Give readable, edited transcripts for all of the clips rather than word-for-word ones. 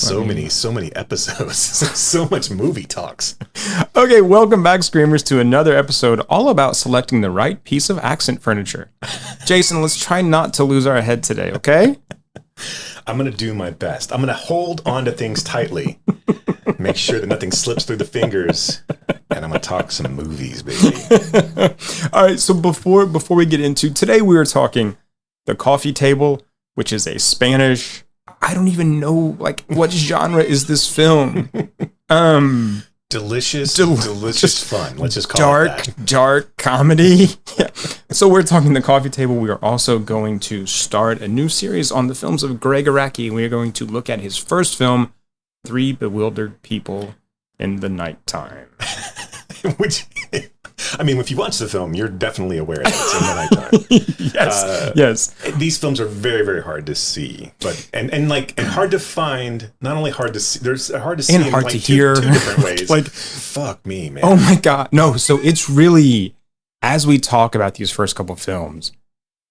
So many episodes. So much movie talks. Okay, welcome back, Screamers, to another episode all about selecting the right piece of accent furniture. Jason, let's try not to lose our head today, okay? I'm going to do my best. I'm going to hold on to things tightly. Make sure that nothing slips through the fingers. And I'm going to talk some movies, baby. All right, so before we get into today, we were talking The Coffee Table, which is a Spanish, I don't even know, like, what genre is this film? Delicious fun. Let's just call it that. Dark comedy. Yeah. So we're talking The Coffee Table. We are also going to start a new series on the films of Gregg Araki. We are going to look at his first film, 3 Bewildered People in the Nighttime. Which, I mean, if you watch the film, you're definitely aware that it's in the nighttime. Yes. These films are very, very hard to see, but and hard to find. Not only hard to see, there's hard to see and hard to hear. Two different ways. Like, fuck me, man. Oh my god, no. So it's really, as we talk about these first couple films,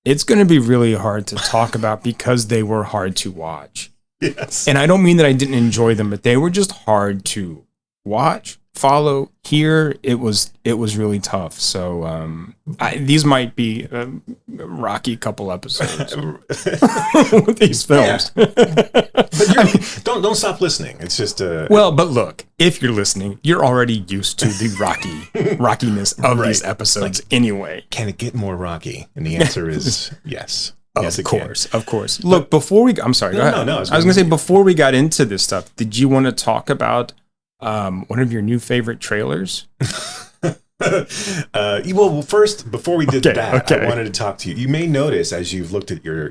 it's going to be really hard to talk about because they were hard to watch. Yes. And I don't mean that I didn't enjoy them, but they were just hard to watch, follow, hear. It was really tough. So these might be a rocky couple episodes with these films. Yeah. But don't stop listening. It's just well, but look, if you're listening, you're already used to the rockiness of these episodes anyway. Can it get more rocky? And the answer is yes. Of course. Look, before we... I'm sorry, go ahead. No, I was going to say, before we got into this stuff, did you want to talk about one of your new favorite trailers? Well, first, before we did that, I wanted to talk to you. You may notice, as you've looked at your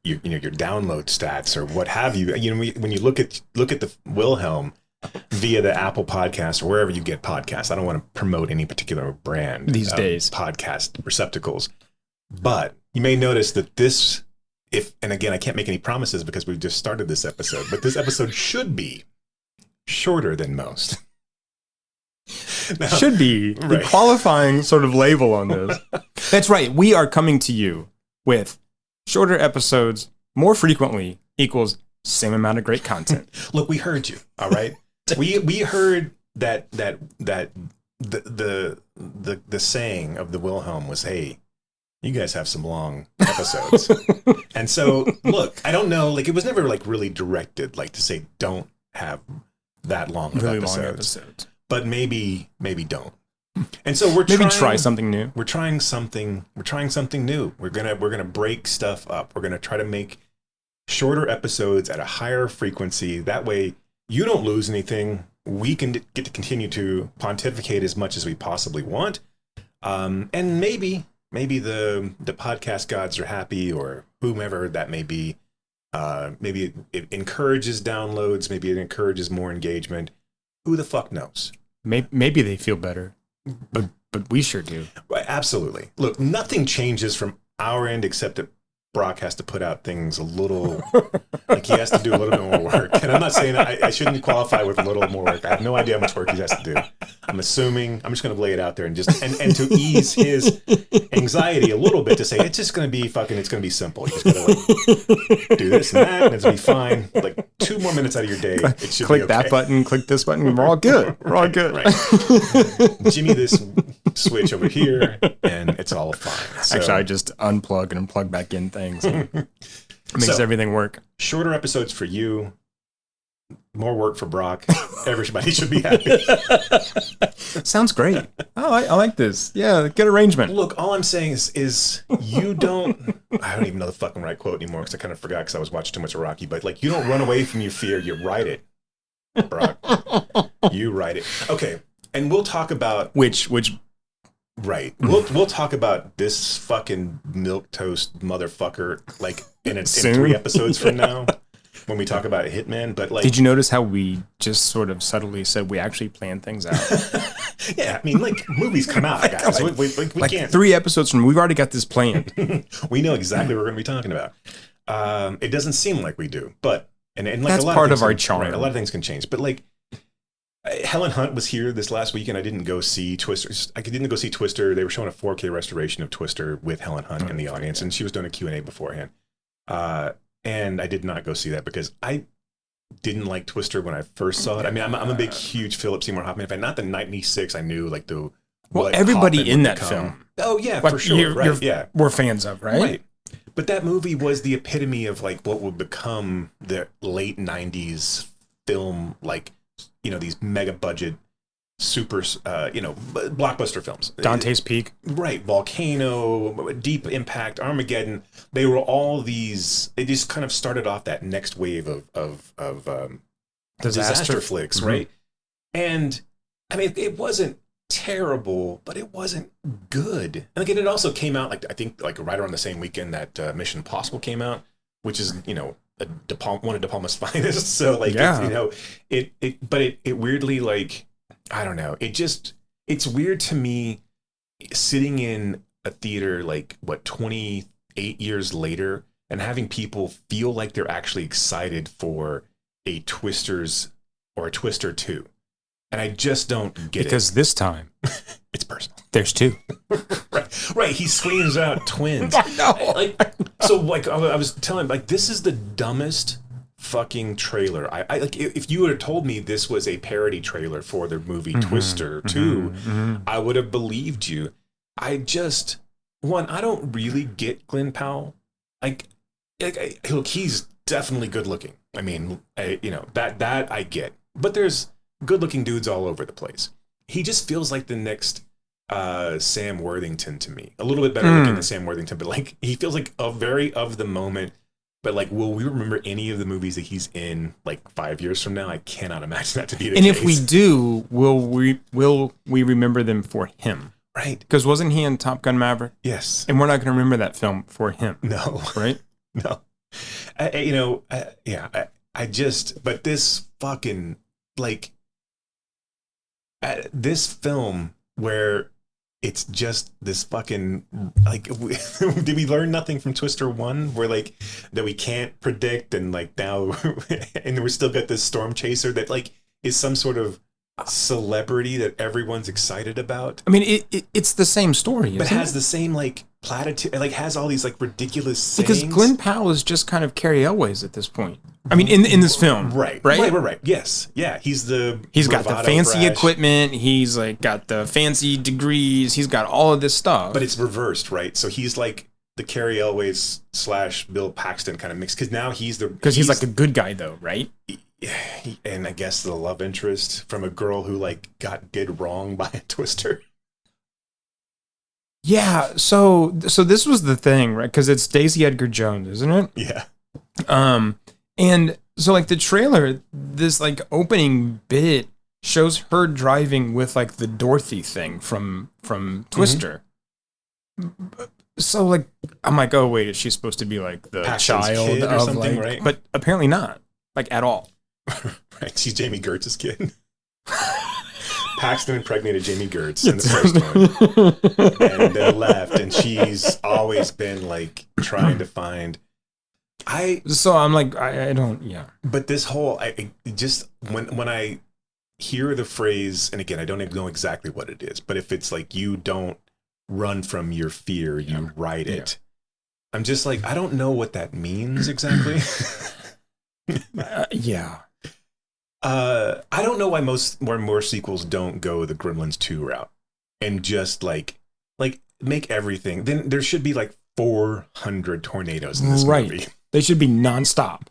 download stats or what have you, when you look at the Wilhelm via the Apple Podcast or wherever you get podcasts. I don't want to promote any particular brand these days, podcast receptacles, but you may notice that this, and again, I can't make any promises because we've just started this episode, but this episode should be shorter than most. Now, should be the qualifying sort of label on this. That's right. We are coming to you with shorter episodes more frequently equals same amount of great content. Look, we heard you. All right. we heard that the saying of the Wilhelm was, hey, you guys have some long episodes. And so, look, I don't know, like, it was never like really directed, like, to say don't have that long of episodes. But maybe don't. And so try something new. We're trying something new. We're gonna break stuff up. We're gonna try to make shorter episodes at a higher frequency. That way you don't lose anything. We can get to continue to pontificate as much as we possibly want. And maybe the podcast gods are happy, or whomever that may be. Maybe it encourages downloads. Maybe it encourages more engagement. Who the fuck knows? Maybe they feel better, but we sure do. Right, absolutely. Look, nothing changes from our end except that Brock has to put out things a little, like he has to do a little bit more work. And I'm not saying I shouldn't qualify with a little more work. I have no idea how much work he has to do. I'm assuming, I'm just going to lay it out there and to ease his anxiety a little bit, to say, it's just going to be it's going to be simple. You just got to do this and that, and it's going to be fine. Like 2 more minutes out of your day, it should click be okay. that button, click this button, we're all good. We're all good. Right. Jimmy this switch over here, and it's all fine. So, actually, I just unplug and plug back in things. And it makes everything work. Shorter episodes for you, more work for Brock. Everybody should be happy. Sounds great. I like this. Yeah, good arrangement. Look, all I'm saying is you don't. I don't even know the fucking right quote anymore because I kind of forgot because I was watching too much Araki. But like, you don't run away from your fear. You ride it, Brock. You ride it. Okay, and we'll talk about which. Right. We'll talk about this fucking milquetoast motherfucker like in 3 episodes from now when we talk about Hitman. But like, did you notice how we just sort of subtly said we actually plan things out? Yeah, I mean, like, movies come out, guys. We like can't. 3 episodes from, we've already got this planned. We know exactly what we're going to be talking about. It doesn't seem like we do, but and like that's a lot part of our charm. Right, a lot of things can change, but like. Helen Hunt was here this last week, and I didn't go see Twister. I didn't go see Twister. They were showing a 4K restoration of Twister with Helen Hunt in the audience, and she was doing a Q&A beforehand. And I did not go see that because I didn't like Twister when I first saw it. I mean, I'm a big, huge Philip Seymour Hoffman fan. Not the 96, I knew like the... Well, what everybody Hoffman in would that become. film. Oh, yeah, for sure. Right, yeah. We're fans of, right? Right. But that movie was the epitome of like what would become the late 90s film, like, you know, these mega budget, super, you know, blockbuster films. Dante's Peak. Right. Volcano, Deep Impact, Armageddon. They were all these, they just kind of started off that next wave of disaster flicks, Mm-hmm. right? And I mean, it wasn't terrible, but it wasn't good. And again, it also came out like I think like right around the same weekend that Mission Impossible came out, which is, you know, one of De Palma's finest. So like, yeah. It's, you know, it weirdly, like, I don't know. It's weird to me sitting in a theater like 28 years later and having people feel like they're actually excited for a Twisters or a Twister 2. And I just don't get because this time it's personal. There's two. Right. He screams out twins. No. Like, so like I was telling, like, this is the dumbest fucking trailer. I like, if you would have told me this was a parody trailer for the movie Twister 2, I would have believed you. I don't really get Glenn Powell. Look, he's definitely good looking. I mean, you know, that I get. But there's good-looking dudes all over the place. He just feels like the next Sam Worthington to me. A little bit better looking than Sam Worthington, but like he feels like a very of the moment. But like, will we remember any of the movies that he's in like 5 years from now? I cannot imagine that to be the case. And if we do, will we remember them for him? Right. Because wasn't he in Top Gun Maverick? Yes. And we're not going to remember that film for him. No. Right? No. But this fucking, like, this film where it's just this fucking, like, did we learn nothing from Twister 1 where like that we can't predict, and like now and we still got this storm chaser that like is some sort of celebrity that everyone's excited about? I mean, it's the same story, but isn't has it? the same like platitude, like has all these like ridiculous sayings. Because Glenn Powell is just kind of Carrie Elways at this point. I mean, in this film, right. Yes, yeah, he's got the fancy equipment. He's like got the fancy degrees. He's got all of this stuff. But it's reversed, right? So he's like the Carrie Elways / Bill Paxton kind of mix. Because now he's he's like a good guy though, right? And I guess the love interest from a girl who like did wrong by a Twister. Yeah. So this was the thing, right? Because it's Daisy Edgar Jones, isn't it? Yeah. And so like the trailer, this like opening bit shows her driving with like the Dorothy thing from Twister. So like I'm like, oh wait, is she supposed to be like the Paxton's child kid or of something, like? right? But apparently not, like at all. Right, she's Jamie Gertz's kid. Paxton impregnated Jamie Gertz in the first one, and then left, and she's always been like trying to find. So I'm like, I don't, yeah. But this whole, I just when I hear the phrase, and again, I don't even know exactly what it is, but if it's like you don't run from your fear, you ride it. I'm just like, I don't know what that means exactly. Yeah. I don't know why more sequels don't go the Gremlins 2 route and just like make everything. Then there should be like 400 tornadoes in this movie. They should be nonstop.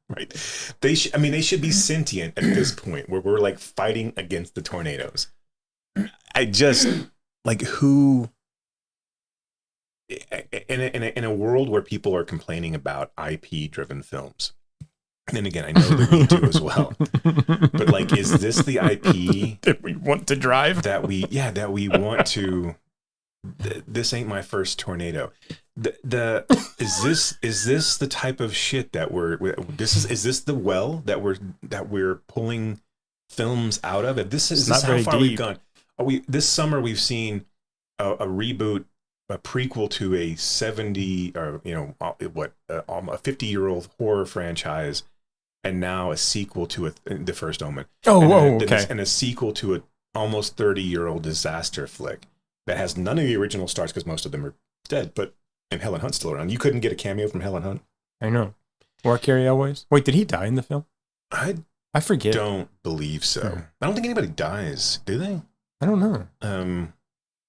Right. They should be sentient at this point where we're like fighting against the tornadoes. I just like who in a world where people are complaining about IP driven films. And again, I know that we do as well. But like, is this the IP that we want to drive? That we want to. This ain't my first tornado. Is this the type of shit that is this the well that we're pulling films out of? If this is how far we've gone. This summer we've seen a reboot, a prequel to a 70 or a 50-year-old horror franchise, and now a sequel to The First Omen. Okay. And a sequel to a almost 30-year-old disaster flick that has none of the original stars because most of them are dead, and Helen Hunt's still around. You couldn't get a cameo from Helen Hunt. I know. Or Carrie Elways. Wait, did he die in the film? I forget. don't believe so. I don't think anybody dies, do they? I don't know.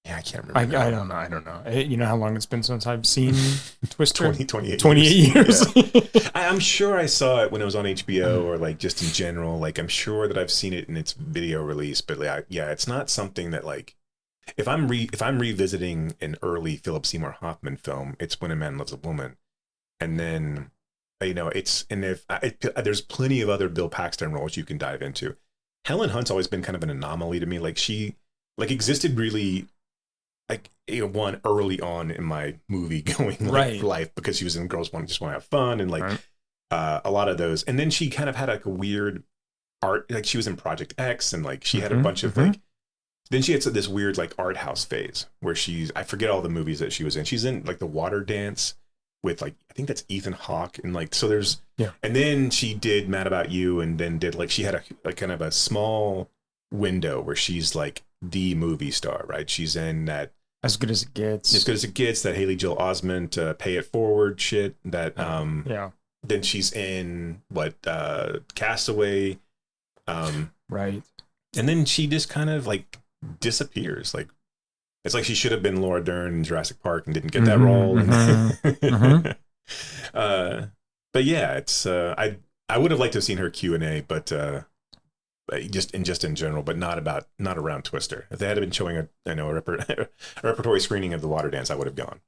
Yeah, I can't remember. I don't know. You know how long it's been since I've seen Twister? 28 years. Yeah. I'm sure I saw it when it was on HBO or like just in general. Like I'm sure that I've seen it in its video release, but like, yeah, it's not something that like if I'm revisiting an early Philip Seymour Hoffman film, it's When a Man Loves a Woman, and then there's plenty of other Bill Paxton roles you can dive into. Helen Hunt's always been kind of an anomaly to me. Like she existed really. Like one early on in my movie going life because she was in Girls Just Want to Have Fun and like a lot of those, and then she kind of had like a weird art, like she was in Project X and like she had a bunch of like, then she had this weird like art house phase where I forget all the movies that she was in. She's in like The Water Dance with like I think that's Ethan Hawke and like so there's and then she did Mad About You and then did like she had a kind of a small window where she's like the movie star, right? She's in that. As Good as It Gets. As Good as It Gets, that Haley Joel Osment Pay It Forward shit. That Then she's in Castaway. Right. And then she just kind of like disappears. Like it's like she should have been Laura Dern in Jurassic Park and didn't get that role. But yeah, it's I would have liked to have seen her Q&A, but just in general, but not around Twister. If they had been showing a repertory screening of The Water Dance, I would have gone.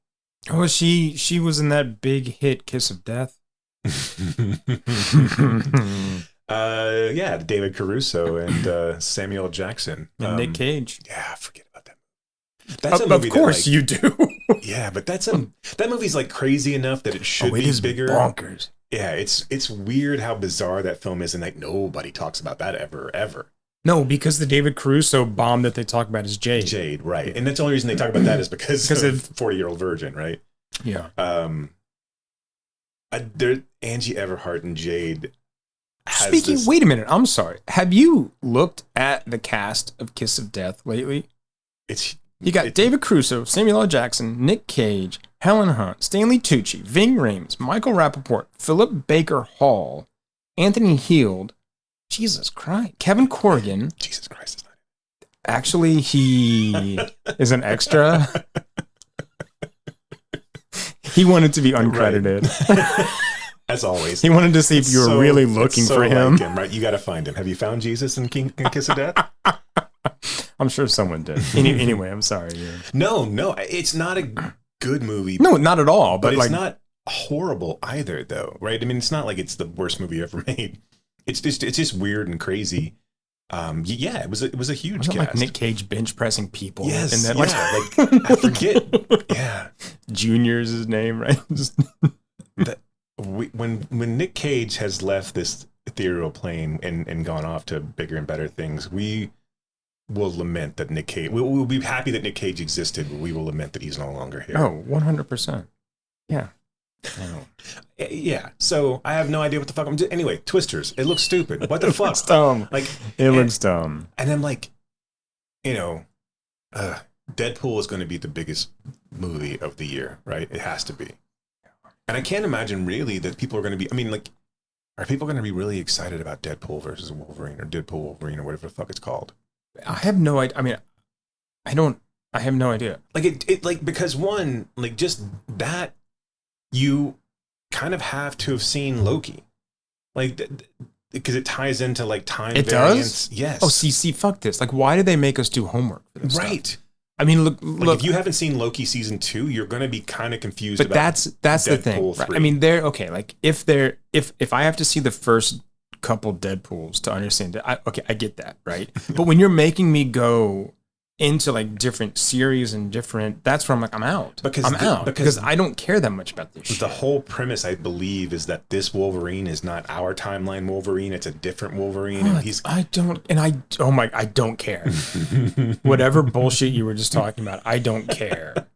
Oh, she was in that big hit Kiss of Death. Yeah, David Caruso and Samuel Jackson and Nick Cage. Yeah, forget about that. That's a movie of course you do. Yeah, but that movie's like crazy enough that it should be bigger. Bonkers. Yeah, it's weird how bizarre that film is, and like nobody talks about that ever. No, because the David Caruso bomb that they talk about is Jade. Jade, right? And that's the only reason they talk about that is because of 40-Year-Old Virgin, right? Yeah. Angie Everhart and Jade. Wait a minute. I'm sorry. Have you looked at the cast of Kiss of Death lately? You got David Caruso, Samuel L. Jackson, Nick Cage, Helen Hunt, Stanley Tucci, Ving Rhames, Michael Rappaport, Philip Baker Hall, Anthony Heald, Jesus Christ, Kevin Corrigan. Jesus Christ is not it. Actually, he is an extra. He wanted to be uncredited. Right. As always. He wanted to see if you were really looking for him. Like him, right? You got to find him. Have you found Jesus in Kiss of Death? I'm sure someone did. Anyway, I'm sorry. No, it's not a good movie. No, not at all. But it's not horrible either, though, right? I mean, it's not like it's the worst movie ever made. It's just weird and crazy. Yeah, it was a huge cast. Like Nick Cage bench pressing people. Yes, and then like I forget. Yeah, Junior's his name, right? When Nick Cage has left this ethereal plane and gone off to bigger and better things, we will lament that Nick Cage. We'll be happy that Nick Cage existed, but we will lament that he's no longer here. Oh, 100%. Yeah. Yeah. So I have no idea what the fuck I'm doing. Anyway, Twisters. It looks stupid. What the fuck? Looks dumb. Like it looks dumb. And I'm like, Deadpool is going to be the biggest movie of the year, right? It has to be. And I can't imagine really that people are going to be. I mean, like, are people going to be really excited about Deadpool versus Wolverine or Deadpool Wolverine or whatever the fuck it's called? I have no idea. I mean, I have no idea. Like it like because one, like just that you kind of have to have seen Loki, like because it ties into like time. It variance. Does. Yes. Oh, see, fuck this. Like, why do they make us do homework for this right. stuff? I mean, look. If you haven't seen Loki season 2, you're going to be kind of confused. But about that's Deadpool the thing. Right? I mean, okay. Like, if I have to see the first couple Deadpools to understand it, I get that, right? But when you're making me go into like different series and different, that's where I'm like, I'm out. Because I don't care that much about this shit. The whole premise, I believe, is that this Wolverine is not our timeline Wolverine. It's a different Wolverine. And I don't care. Whatever bullshit you were just talking about, I don't care.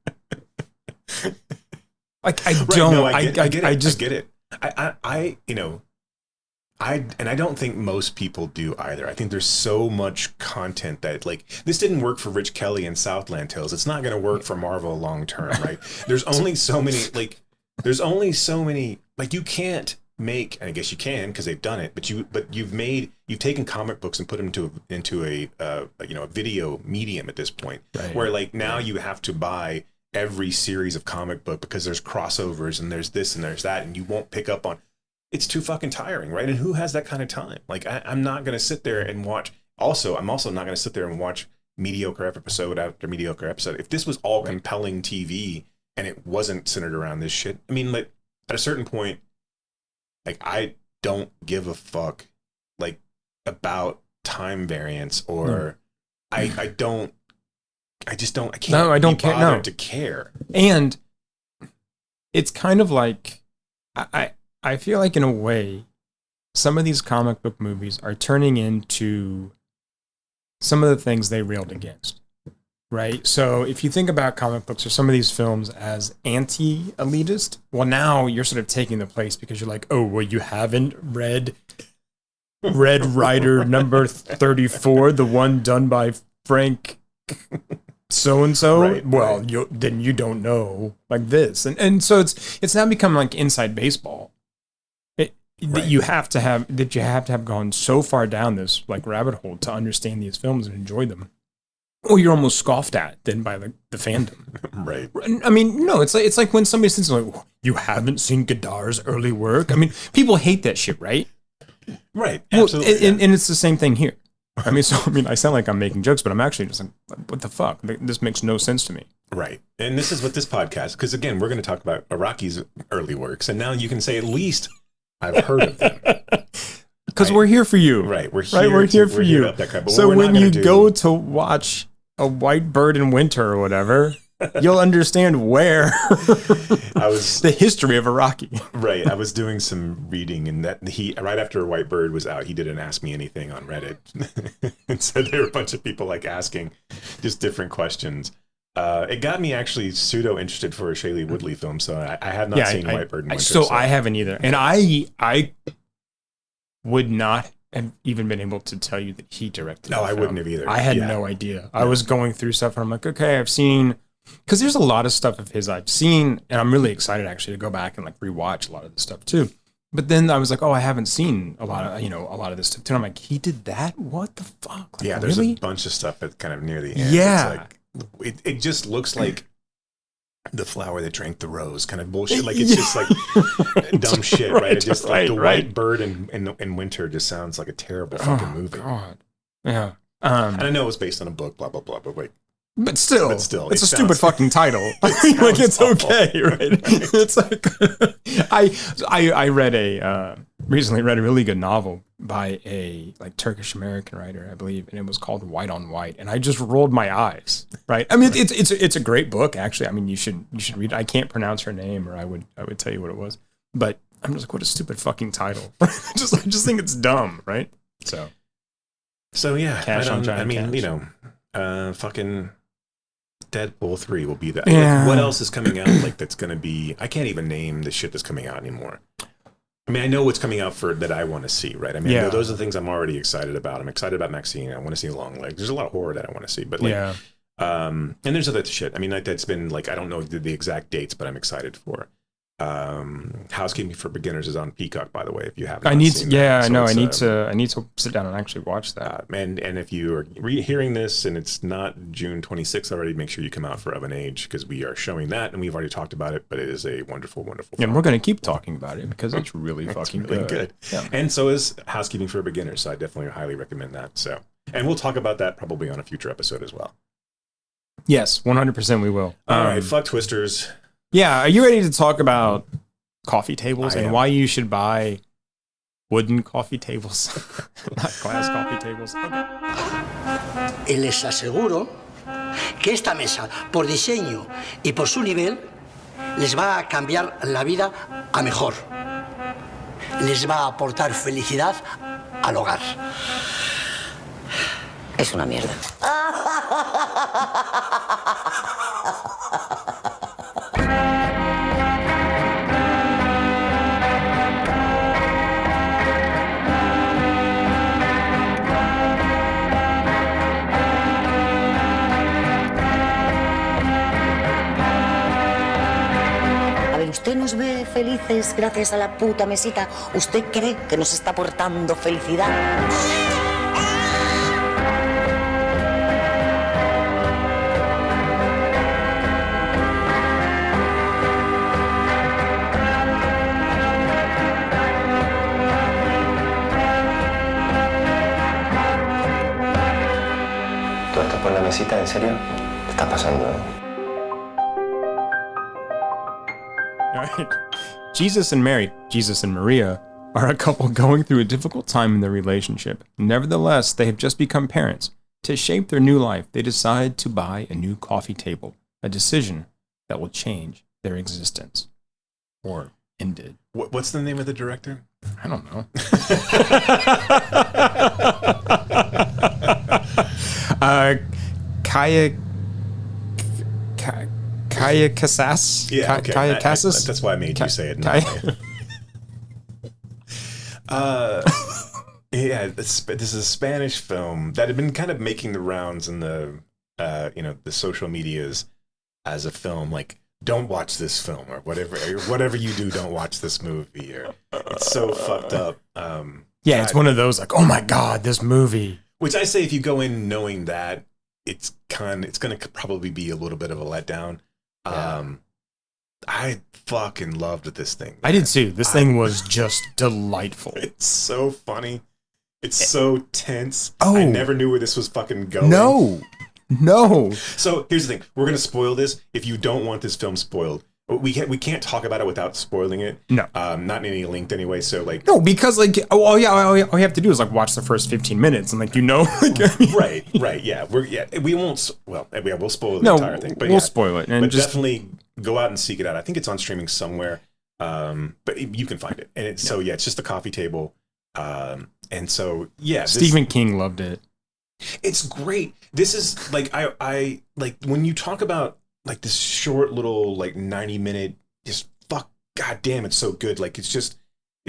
Like, I get it. I don't think most people do either. I think there's so much content that like this didn't work for Rich Kelly and Southland Tales. It's not going to work for Marvel long term, right? There's only so many like you can't make, and I guess you can because they've done it, but you've taken comic books and put them into a video medium at this point, right. Where like now you have to buy every series of comic book because there's crossovers and there's this and there's that, and you won't pick up on. It's too fucking tiring, right? And who has that kind of time? Like I'm not gonna sit there and watch. I'm also not gonna sit there and watch mediocre episode after mediocre episode. If this was all compelling TV and it wasn't centered around this shit, I mean, like at a certain point. Like, I don't give a fuck, like, about time variance or I can't care to care. And it's kind of like, I feel like in a way, some of these comic book movies are turning into some of the things they railed against. Right. So if you think about comic books or some of these films as anti-elitist, well, now you're sort of taking the place because you're like, oh, well, you haven't read Red Rider number 34, the one done by Frank so-and-so. Right, well, right. Then you don't know like this. And so it's now become like inside baseball. That you have to have gone so far down this like rabbit hole to understand these films and enjoy them. Or you're almost scoffed at then by the fandom. Right. I mean, no, it's like when somebody says like, you haven't seen Godar's early work. I mean, people hate that shit, right? Right. Absolutely. Well, and it's the same thing here. I mean, I sound like I'm making jokes, but I'm actually just like, what the fuck? This makes no sense to me. Right. And this is what this podcast, because again, we're going to talk about Araki's early works, and now you can say at least I've heard of them. Because we're here for you. Right. We're here for you. So when you go to watch A White Bird in Winter or whatever, you'll understand where the history of Araki. Right. I was doing some reading, and that right after White Bird was out, he didn't ask me anything on Reddit. And so there were a bunch of people like asking just different questions. It got me actually pseudo interested for a Shailene Woodley film. So I have not seen White Bird in Winter. So I haven't either. And I would not have even been able to tell you that he directed. No, I wouldn't have either. I had no idea. I was going through stuff and I'm like, okay, I've seen, because there's a lot of stuff of his I've seen, and I'm really excited actually to go back and like rewatch a lot of this stuff too. But then I was like, oh, I haven't seen a lot of this stuff too. And I'm like, he did that? What the fuck? Like, there's a bunch of stuff that's kind of near the end. Yeah. It's like, it just looks like the flower that drank the rose kind of bullshit. Like it's just like dumb shit, right? It just like the White Bird in Winter just sounds like a terrible fucking movie. God. Yeah. And I know it was based on a book, blah blah blah, but like, but still, it's a stupid fucking title. Like it's okay, right? It's like I recently read a really good novel by a like Turkish American writer, I believe, and it was called White on White, and I just rolled my eyes. Right? I mean, it's a great book, actually. I mean, you should read it. I can't pronounce her name, or I would tell you what it was, but I'm just like, what a stupid fucking title. I just think it's dumb, right? So yeah, cash on Johnny. I mean, cash. Fucking Deadpool 3 will be that. Yeah. Like, what else is coming out? Like that's gonna be? I can't even name the shit that's coming out anymore. I mean, I know what's coming out that I want to see, right? I mean, those are the things I'm already excited about. I'm excited about Maxine. I want to see Longlegs. There's a lot of horror that I want to see, but like, and there's other shit. I mean, like that's been like I don't know the exact dates, but I'm excited for. Housekeeping for Beginners is on Peacock, by the way. If you haven't, I need to sit down and actually watch that. And if you are hearing this and it's not June 26th already, make sure you come out for Of an Age because we are showing that, and we've already talked about it. But it is a wonderful, wonderful. And we're going to keep talking about it because it's really fucking really good. Yeah. And so is Housekeeping for Beginners. So I definitely highly recommend that. So, and we'll talk about that probably on a future episode as well. Yes, 100% we will. All right, fuck Twisters. Yeah, are you ready to talk about coffee tables and why you should buy wooden coffee tables, not glass coffee tables? Y les aseguro que esta mesa, por diseño y por su nivel, les va a cambiar la vida a mejor. Les va a aportar felicidad al hogar. Es una mierda. usted nos ve felices gracias a la puta mesita. ¿Usted cree que nos está aportando felicidad? ¿Todo esto por la mesita? ¿En serio? Te está pasando, All right. Jesus and Mary, Jesus and Maria, are a couple going through a difficult time in their relationship. Nevertheless, they have just become parents. To shape their new life, they decide to buy a new coffee table, a decision that will change their existence. Or ended. What's the name of the director? I don't know. Kaya Casas? Yeah, okay. Kaya Casas? That's why I made you say it. Yeah, this is a Spanish film that had been kind of making the rounds in the the social medias as a film, like, don't watch this film or whatever you do, don't watch this movie, or it's so fucked up. Yeah, it's one of those like, oh my God, this movie. Which I say, if you go in knowing that, it's going to probably be a little bit of a letdown. Yeah. I fucking loved this thing, man. I did too. This thing was just delightful. It's so funny. It's so tense. Oh. I never knew where this was fucking going. No. So here's the thing. We're going to spoil this. If you don't want this film spoiled, we can't talk about it without spoiling it. No. Not in any link anyway. So like, no, because like, all you have to do is like watch the first 15 minutes and like, right. Yeah. We won't, we'll spoil the entire thing, but we'll spoil it. And but just definitely go out and seek it out. I think it's on streaming somewhere. But you can find it. And it's just a coffee table. And so, yeah. Stephen King loved it. It's great. This is like, I like when you talk about like this short little like 90-minute, just God damn, it's so good. Like it's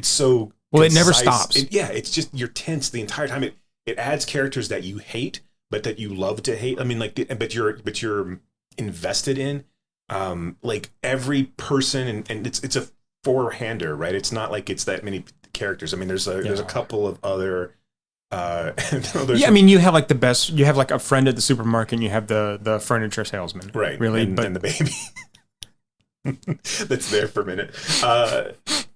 so well, concise. it never stops. It's just, you're tense the entire time. It adds characters that you hate, but that you love to hate. I mean, like, but you're invested in, like every person, and it's a four-hander, right? It's not like it's that many characters. I mean, there's a couple of other. I mean, you have like you have like a friend at the supermarket, and you have the furniture salesman, right? Really, and the baby that's there for a minute.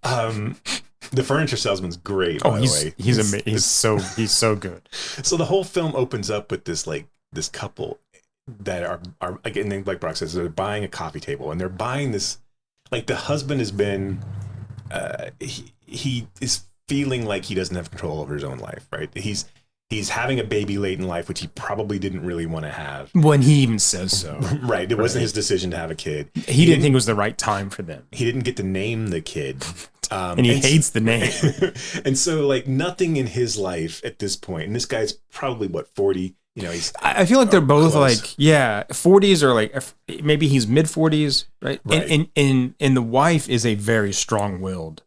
The furniture salesman's great. By the way, he's amazing. He's so good. So the whole film opens up with this couple that are again, like Brock says, they're buying a coffee table, and they're buying this. Like, the husband has been, he is feeling like he doesn't have control over his own life, right? He's having a baby late in life, which he probably didn't really want to have. When he even says so. Right. It wasn't his decision to have a kid. He didn't think it was the right time for them. He didn't get to name the kid. And he hates the name. And so, like, nothing in his life at this point, and this guy's probably, 40? I feel like they're both close. 40s, or like maybe he's mid 40s, right? And the wife is a very strong-willed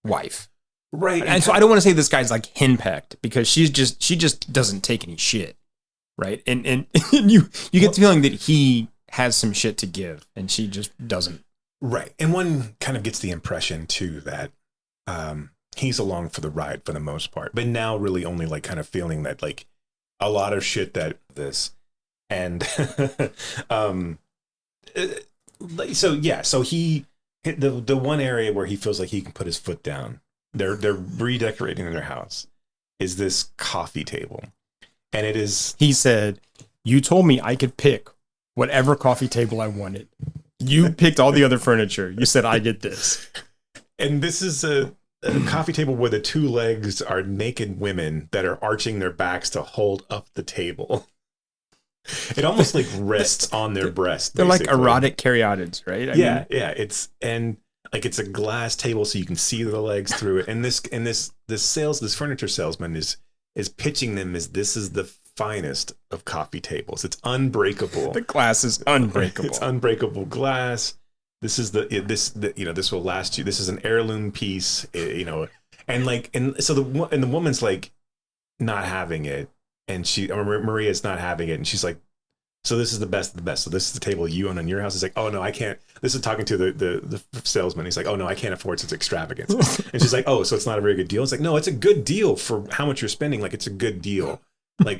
wife, right? And so I don't want to say this guy's like henpecked, because she just doesn't take any shit, right? And you get the feeling that he has some shit to give, and she just doesn't. Right, and one kind of gets the impression too that he's along for the ride for the most part, but now really only like kind of feeling that like. A lot of shit that this, and so he hit the one area where he feels like he can put his foot down. They're redecorating their house. Is this coffee table, and it is. He said, "You told me I could pick whatever coffee table I wanted. You picked all the other furniture. You said I get this." And this is a coffee table where the two legs are naked women that are arching their backs to hold up the table. It almost like rests on their breast. They're basically like erotic caryatids, right? I mean, It's a glass table so you can see the legs through it. And this furniture salesman is pitching them as this is the finest of coffee tables. It's unbreakable. The glass is unbreakable. It's unbreakable glass. This is this will last you. This is an heirloom piece, and so the woman's like not having it, and Maria's not having it, and she's like, So this is the best of the best. So this is the table you own in your house. It's like, oh no, I can't. This is talking to the salesman. He's like, oh no, I can't afford such extravagance. And she's like, oh, so it's not a very good deal. It's like, no, it's a good deal for how much you're spending. Like, it's a good deal. Like,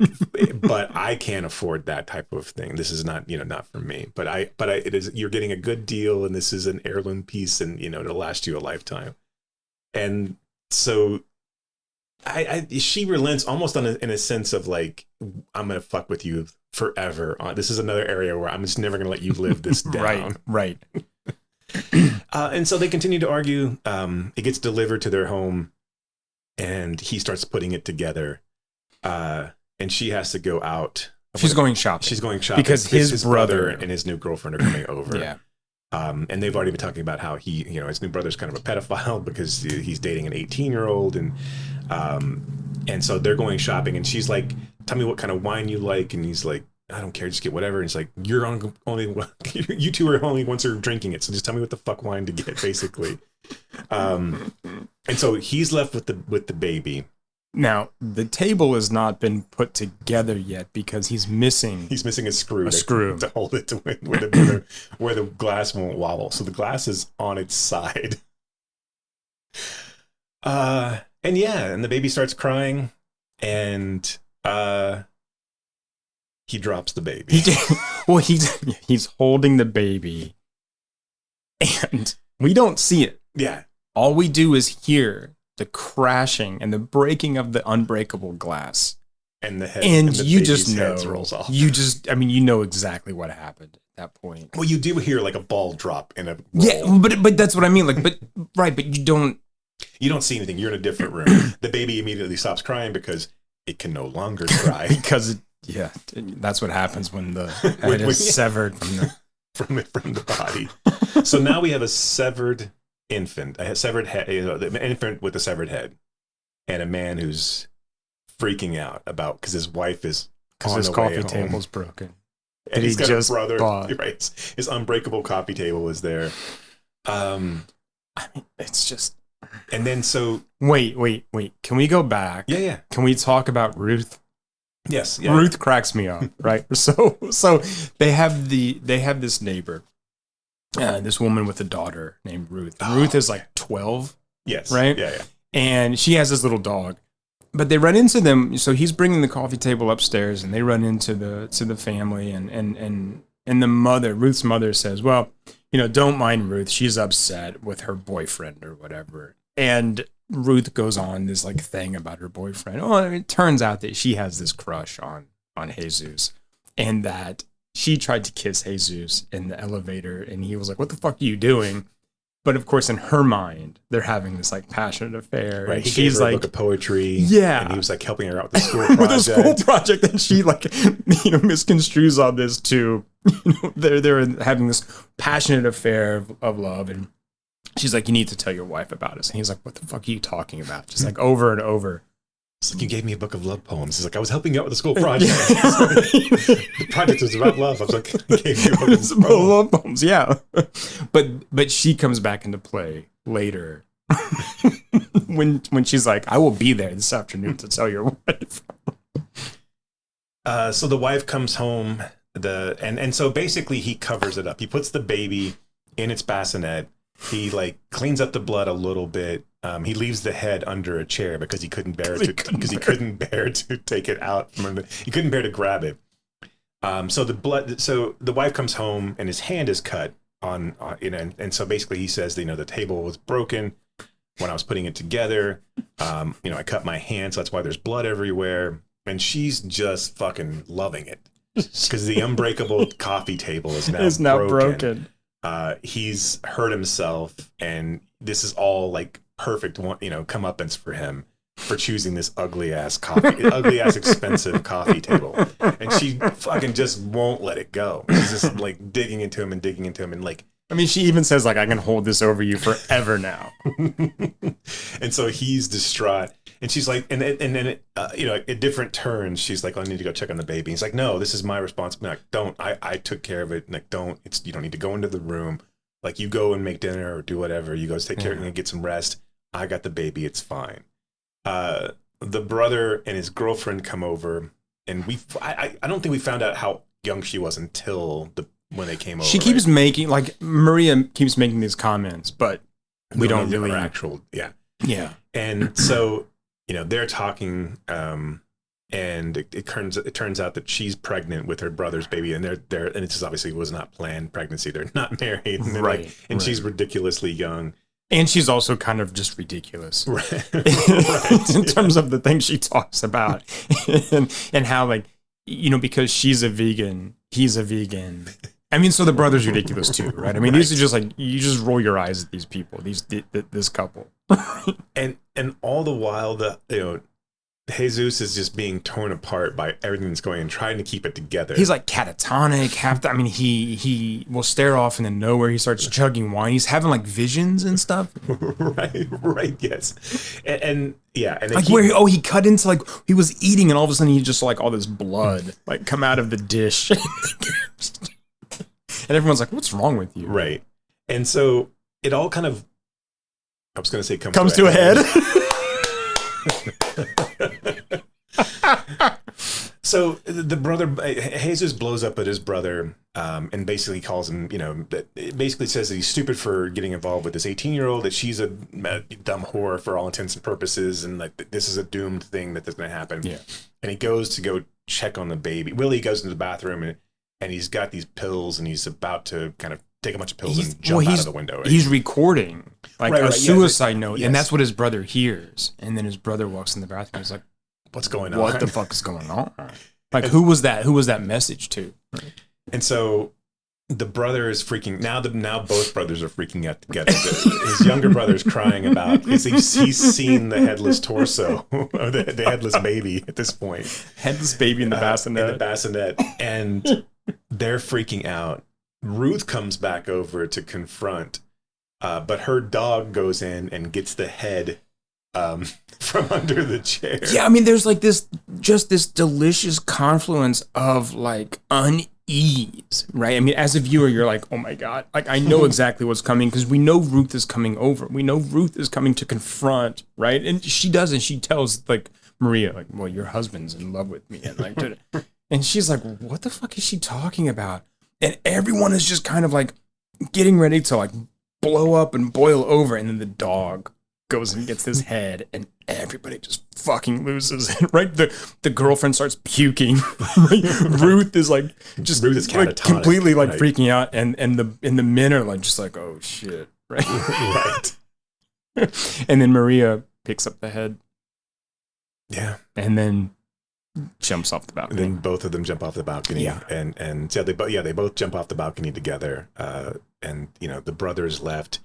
but I can't afford that type of thing. This is not, not for me. But it is. You're getting a good deal, and this is an heirloom piece, and it'll last you a lifetime. And so, she relents almost in a sense of like, I'm gonna fuck with you forever. This is another area where I'm just never gonna let you live this down. Right. And so they continue to argue. It gets delivered to their home, and he starts putting it together. And she has to go out. She's going shopping. She's going shopping because his brother and his new girlfriend are coming over. Yeah. And they've already been talking about how he, his new brother's kind of a pedophile because he's dating an 18-year-old, and so they're going shopping, and she's like, "Tell me what kind of wine you like," and he's like, "I don't care, just get whatever." And it's like, "You're you two are only once are drinking it, so just tell me what the fuck wine to get," basically. And so he's left with the baby. Now, the table has not been put together yet because he's missing a screw. To hold it to where the glass won't wobble. So the glass is on its side. And the baby starts crying, and he drops the baby. He's holding the baby, and we don't see it. Yeah. All we do is hear the crashing and the breaking of the unbreakable glass, and the head, and the you just head know. Rolls off. You know exactly what happened at that point. Well, you do hear like a ball drop in a roll. Yeah, but that's what I mean. Like, but you don't see anything. You're in a different room. The baby immediately stops crying because it can no longer cry that's what happens when the head is severed from the body. So now we have a severed infant, a severed head, an infant with a severed head, and a man who's freaking out about because his wife is on his the coffee way home. table's broken. And he's got just a brother. bought. Right, his unbreakable coffee table is there. I mean, it's just. And then so wait. Can we go back? Yeah. Can we talk about Ruth? Yes. Yeah. Ruth cracks me up, right? So they have this neighbor. This woman with a daughter named Ruth. Ruth is like 12. Yes. Right? Yeah. And she has this little dog. But they run into them. So he's bringing the coffee table upstairs, and they run into the family. And the mother, Ruth's mother, says, "Well, don't mind Ruth. She's upset with her boyfriend or whatever." And Ruth goes on this like thing about her boyfriend. Oh, it turns out that she has this crush on Jesus, and that she tried to kiss Jesus in the elevator, and he was like, "What the fuck are you doing?" But of course, in her mind, they're having this like passionate affair. Right. And He gave her a book of poetry. Yeah. And he was like helping her out with the school project. with the school project, and she like misconstrues on this too. They're having this passionate affair of love, and she's like, "You need to tell your wife about us." And he's like, "What the fuck are you talking about?" Just like over and over. It's like, "You gave me a book of love poems." He's like, "I was helping you out with the school project." The project was about love. I was like, "I gave you a book of love poems." Yeah. But she comes back into play later when she's like, "I will be there this afternoon to tell your wife." So the wife comes home, and so basically he covers it up. He puts the baby in its bassinet. He like cleans up the blood a little bit. He leaves the head under a chair because he couldn't bear to take it out from he couldn't bear to grab it. So the wife comes home and his hand is cut on and so basically he says, the table was broken when I was putting it together. I cut my hand, so that's why there's blood everywhere. And she's just fucking loving it because the unbreakable coffee table is now broken. He's hurt himself, and this is all like perfect comeuppance for him for choosing this ugly ass expensive coffee table. And she fucking just won't let it go. She's just like digging into him and like, I mean, she even says like, "I can hold this over you forever now." And so he's distraught, and she's like, and then at different turns, she's like, "I need to go check on the baby." He's like, "No, this is my responsibility. Like, don't. I took care of it. Like, don't. You don't need to go into the room. Like, you go and make dinner or do whatever. You go take care of it and get some rest. I got the baby. It's fine." The brother and his girlfriend come over, and I don't think we found out how young she was until when they came over. She keeps making, like, Maria keeps making these comments, but we don't really actual. Yeah. And so, they're talking, and it turns out that she's pregnant with her brother's baby, and and it just obviously was not planned pregnancy. They're not married, and right? She's ridiculously young, and she's also kind of just ridiculous, right? In terms of the things she talks about, and how, like, because she's a vegan, he's a vegan. I mean, so the brother's ridiculous too, right? I mean, these are just like, you just roll your eyes at these people, this couple, and all the while Jesus is just being torn apart by everything that's going and trying to keep it together. He's like catatonic. He will stare off into nowhere. He starts chugging wine. He's having like visions and stuff. right, yes, and like he cut into, like, he was eating, and all of a sudden he just, like, all this blood like come out of the dish, and everyone's like, "What's wrong with you?" Right, and so it all kind of, I was going to say, comes to a head. So the brother, Jesus, blows up at his brother, and basically calls him, it basically says that he's stupid for getting involved with this 18-year-old, that she's a dumb whore for all intents and purposes, and like this is a doomed thing that's going to happen. Yeah. And he goes to go check on the baby. Willie goes into the bathroom, and he's got these pills, and he's about to kind of take a bunch of pills and jump out of the window. Right? He's recording a suicide note, yes. And that's what his brother hears. And then his brother walks in the bathroom. He's like, "What's going on? What the fuck is going on?" Like, who was that? Who was that message to? And so the brother is freaking now. Now both brothers are freaking out together. His younger brother's crying about he's seen the headless torso, the headless baby at this point. Headless baby in the bassinet. In the bassinet, and they're freaking out. Ruth comes back over to confront, but her dog goes in and gets the head from under the chair. Yeah, I mean, there's like this delicious confluence of like unease, right? I mean, as a viewer, you're like, oh my God, like I know exactly what's coming, because we know Ruth is coming over. We know Ruth is coming to confront, right? And she does, and she tells like Maria, like, well, your husband's in love with me, and like, and she's like, what the fuck is she talking about? And everyone is just kind of like getting ready to like blow up and boil over, and then the dog goes and gets his head, and everybody just fucking loses it, right? The girlfriend starts puking. Right? Ruth is like like completely like freaking out, and the men are like just like, oh shit, right? Right. And then Maria picks up the head. Yeah. And then jumps off the balcony. And then both of them jump off the balcony. Yeah. And yeah, they both jump off the balcony together. And the brothers left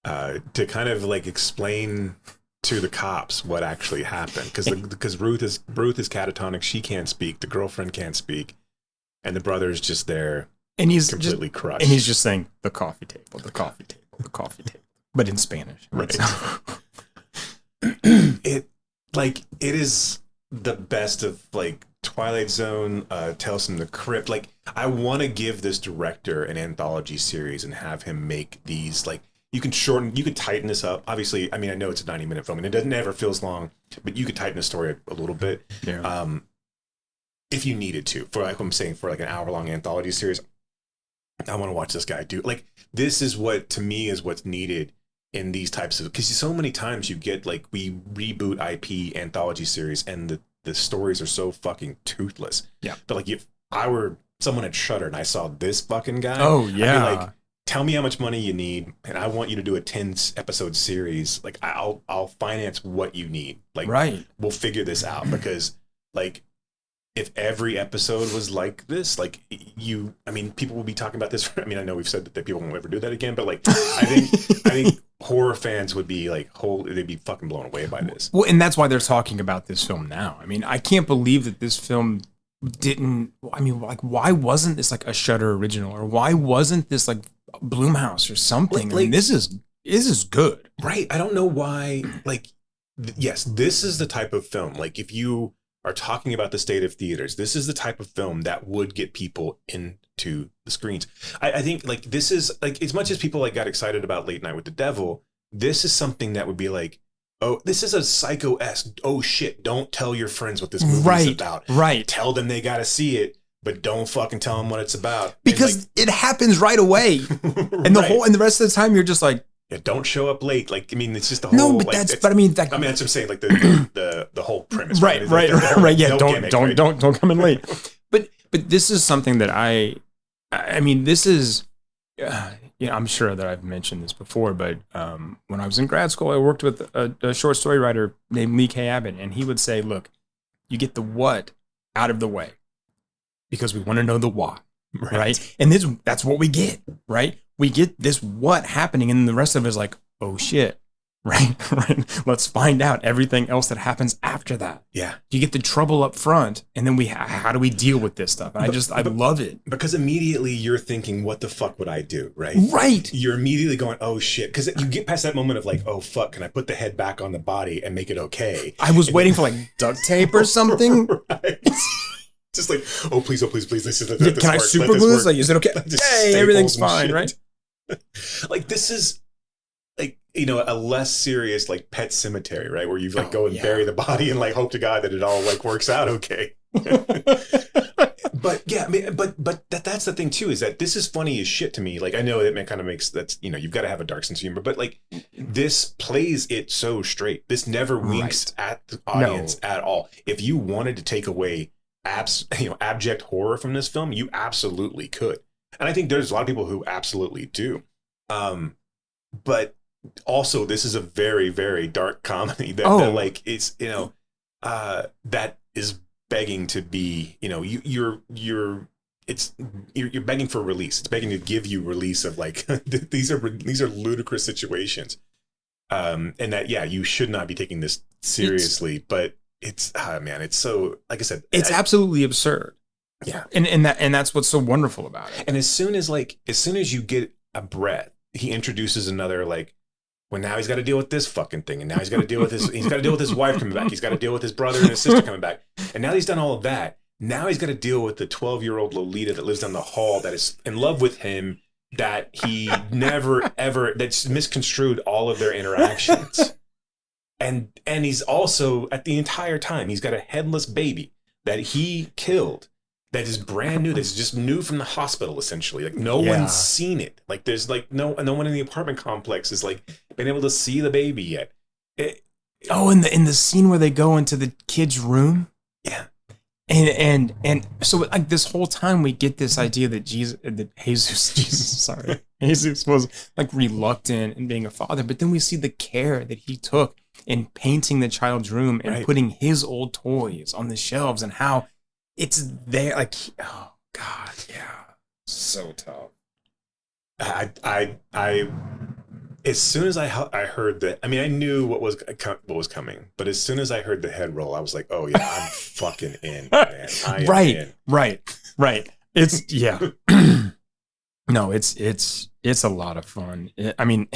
to kind of like explain to the cops what actually happened, because Ruth is catatonic. She can't speak. The girlfriend can't speak, and the brother's just there, and he's completely crushed. And he's just saying the coffee table, but in Spanish, right? It is the best of like Twilight Zone, Tales from the Crypt. Like, I want to give this director an anthology series and have him make these, like, you can tighten this up. Obviously, I mean, I know it's a 90-minute film and it never feels long, but you could tighten the story a little bit. Yeah. If you needed to, for like I'm saying, for like an hour-long anthology series, I want to watch this guy do. Like, this is what, to me, is what's needed in these types of, because so many times you get like, we reboot IP anthology series and the stories are so fucking toothless. Yeah. But like, if I were someone at Shudder and I saw this fucking guy, oh yeah, I'd be like, tell me how much money you need, and I want you to do a 10-episode series. Like, I'll finance what you need. Like, right. We'll figure this out, because like, if every episode was like this, like, I mean, people will be talking about this. I mean, I know we've said that people won't ever do that again, but like, I think horror fans would be like, they'd be fucking blown away by this. Well, and that's why they're talking about this film now. I mean, I can't believe that this film didn't. I mean, like, why wasn't this like a Shudder original, or why wasn't this like Blumhouse or something? Like, I mean, this is good, right? I don't know why. Like, yes, this is the type of film. Like, if you are talking about the state of theaters, this is the type of film that would get people into the screens. I think like, this is like, as much as people like got excited about Late Night with the Devil, this is something that would be like, oh, this is a Psycho-esque, oh shit, don't tell your friends what this movie is about. Right. Tell them they got to see it. but don't fucking tell him what it's about. Because it happens right away. And the rest of the time you're just like, yeah, don't show up late. Like, I mean, it's just the whole. No, but like, that's what I'm saying. Like the whole premise. Right. Yeah, no don't gimmick, don't come in late. But this is something that I mean, this is, I'm sure that I've mentioned this before, but when I was in grad school, I worked with a short story writer named Lee K. Abbott, and he would say, look, you get the what out of the way because we want to know the why, right? And that's what we get, right? We get this what happening, and the rest of it is like, oh shit, right? Let's find out everything else that happens after that. Yeah. You get the trouble up front, and then how do we deal with this stuff? And I love it. Because immediately you're thinking, what the fuck would I do, right? Right. You're immediately going, oh shit. Because you get past that moment of like, oh fuck, can I put the head back on the body and make it okay? I was waiting for like duct tape or something. Right. Just like, oh please. This is can I super glue this? Like, is it okay? Hey, everything's fine, shit. Right? Like this is like, a less serious like Pet Cemetery, right? Where you like go and bury the body and like hope to God that it all like works out okay. But yeah, but that's the thing too, is that this is funny as shit to me. Like, I know it kind of makes that's, you've got to have a dark sense of humor, but like this plays it so straight. This never winks at the audience at all. If you wanted to take away abject horror from this film, you absolutely could. And I think there's a lot of people who absolutely do. But also this is a very, very dark comedy that like it's, that is begging to be, you're begging for release. It's begging to give you release of like, these are ludicrous situations. And that, you should not be taking this seriously, but it's, man, it's so, like I said, it's absolutely absurd. Yeah. And that's what's so wonderful about it. And as soon as you get a breath, he introduces another, like, well, now he's got to deal with this fucking thing. And now he's got to deal with his wife coming back. He's got to deal with his brother and his sister coming back. And now he's done all of that. Now he's got to deal with the 12-year-old Lolita that lives down the hall that is in love with him, that he never, ever, that's misconstrued all of their interactions. And he's also, at the entire time, he's got a headless baby that he killed. That is brand new. That's just new from the hospital, essentially. Like no one's seen it. Like there's like no one in the apartment complex is like been able to see the baby yet. In the scene where they go into the kid's room. Yeah. And so like this whole time we get this idea that Jesus was like reluctant in being a father, but then we see the care that he took in painting the child's room and putting his old toys on the shelves and how it's there, like, oh God, yeah, so tough. I as soon as I heard that, I mean, I knew what was coming, but as soon as I heard the head roll, I was like, oh yeah, I'm fucking in, man. I am in. Right. It's no, it's a lot of fun. I mean,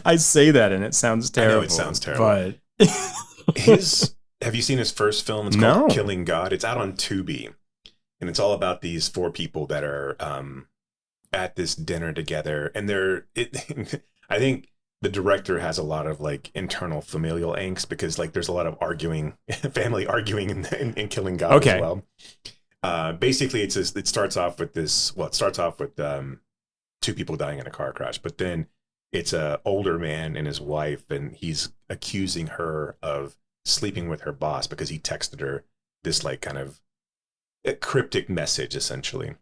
I say that and it sounds terrible. I know it sounds terrible, but have you seen his first film? It's called Killing God. It's out on Tubi, and it's all about these 4 people that are at this dinner together, and I think the director has a lot of like internal familial angst because like there's a lot of family arguing in Killing God as well. Basically, it starts off with 2 people dying in a car crash, but then it's a older man and his wife, and he's accusing her of sleeping with her boss because he texted her this like kind of a cryptic message essentially.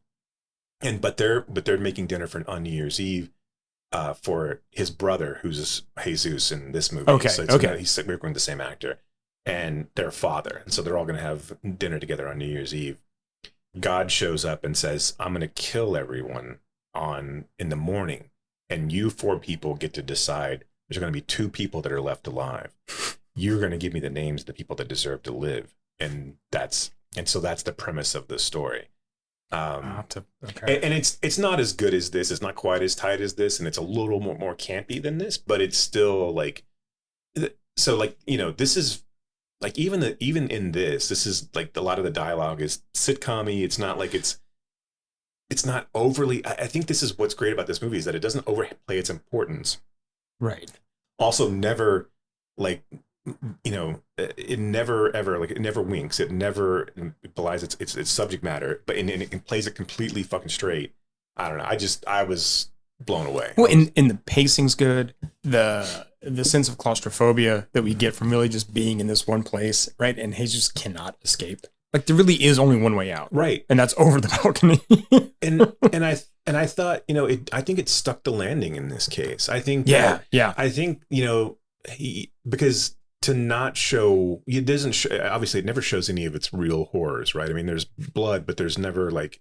But they're making dinner on New Year's Eve for his brother, who's Jesus in this movie. He's working the same actor, and their father, and so they're all going to have dinner together on New Year's Eve. God shows up and says, "I'm going to kill everyone in the morning, and you 4 people get to decide. There's going to be 2 people that are left alive. You're going to give me the names of the people that deserve to live," and so that's the premise of the story. And it's not as good as this. It's not quite as tight as this, and it's a little more campy than this. But it's still like, so like this is like even in this is like a lot of the dialogue is sitcom-y. It's not like it's not overly. I think this is what's great about this movie is that it doesn't overplay its importance. Right. Also, never like it never ever like it never winks. It never belies its subject matter, but and it plays it completely fucking straight. I don't know. I was blown away. Well, and the pacing's good. The sense of claustrophobia that we get from really just being in this one place, right? And he just cannot escape. Like there really is only one way out, right? And that's over the balcony. and I thought, I think it stuck the landing in this case. I think, I think because to not show it doesn't show, obviously it never shows any of its real horrors, right? I mean, there's blood, but there's never like.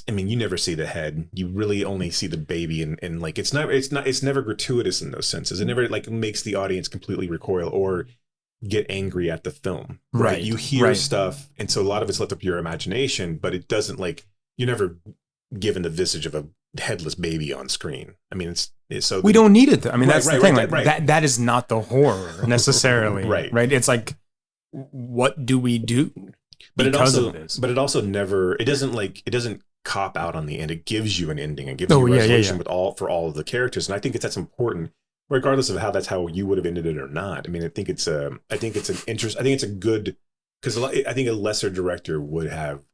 You never see the head. You really only see the baby, and like it's never gratuitous in those senses. It never like makes the audience completely recoil or get angry at the film. Right. You hear stuff, and so a lot of it's left up to your imagination, but it doesn't like you're never given the visage of a headless baby on screen. I mean, we don't need it. I mean, that's the thing. That is not the horror necessarily. Right. It's like, what do we do? But it also never. It doesn't cop out on the end. It gives you an ending and gives you a resolution for all of the characters. And I think that's important, regardless of that's how you would have ended it or not. I mean, I think it's a good, because I think a lesser director would have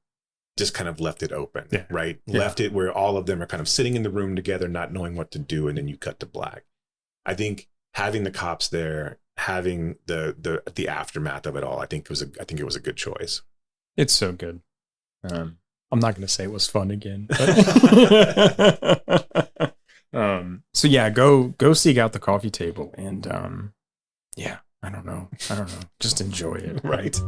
just kind of left it open, right? Yeah. Left it where all of them are kind of sitting in the room together, not knowing what to do, and then you cut to black. I think having the cops there, having the aftermath of it all, I think it was a good choice. It's so good. I'm not going to say it was fun again. But so yeah, go seek out The Coffee Table, and I don't know, just enjoy it. Right.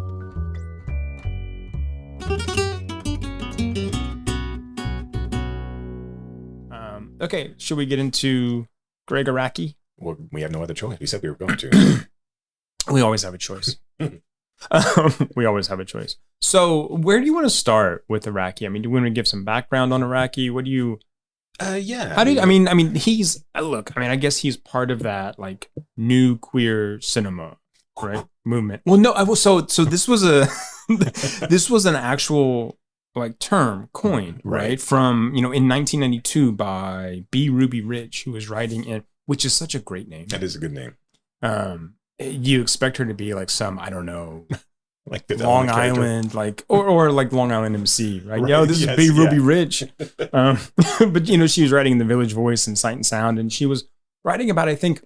Okay, should we get into Gregg Araki? Well, we have no other choice. We said we were going to. We always have a choice. We always have a choice. So where do you want to start with Araki? I mean, do you want to give some background on Araki? What do you... yeah. How did... I mean, he's... Look, I guess he's part of that, like, new queer cinema, right? Movement. Well, no, so this was this was an actual, like, term coined, right? From, in 1992 by B. Ruby Rich, who was writing in... Which is such a great name. That is a good name. You expect her to be like some, I don't know, like Long Island, like or like Long Island MC, right? Yo, this is B. Ruby Rich. But she was writing in the Village Voice and Sight and Sound, and she was writing about, I think,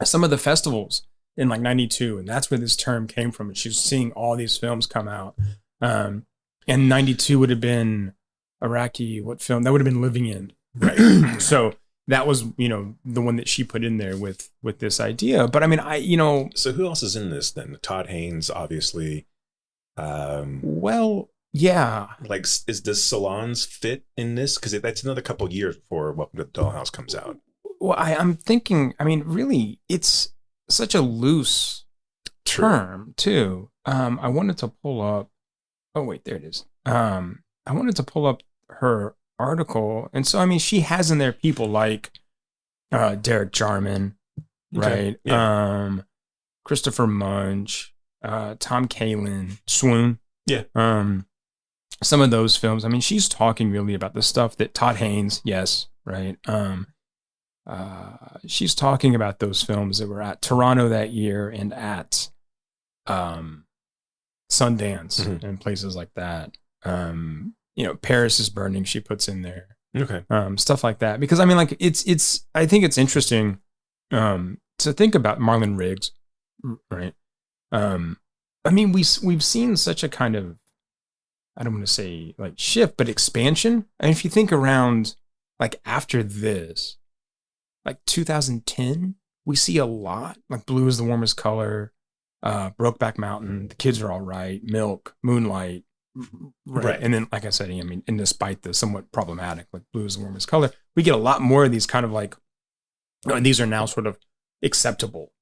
some of the festivals in like 92, and that's where this term came from. And she was seeing all these films come out. And 92 would have been Araki, what film? That would have been Living End. Right. So that was, the one that she put in there with this idea. But I mean, So who else is in this then? Todd Haynes, obviously. Well, yeah. Like, does Salons fit in this? Because that's another couple of years before Welcome to the Dollhouse comes out. Well, I'm thinking, really, it's such a loose term, too. I wanted to pull up. Oh, wait, there it is. I wanted to pull up her article, and so she has in there people like Derek Jarman, right? Yeah. Christopher Munch, Tom Kalin, Swoon, some of those films. She's talking really about the stuff that Todd Haynes, yes, right? She's talking about those films that were at Toronto that year and at Sundance and places like that. Paris is Burning, she puts in there. Okay. Stuff like that. Because it's I think it's interesting to think about Marlon Riggs, right? We've seen such a kind of, I don't want to say like shift, but expansion. And if you think around like after this, like 2010, we see a lot like Blue is the Warmest Color, Brokeback Mountain, The Kids Are All Right, Milk, Moonlight. Right. And then, like I said, and despite the somewhat problematic, like Blue is the Warmest Color, we get a lot more of these kind of like, and these are now sort of acceptable,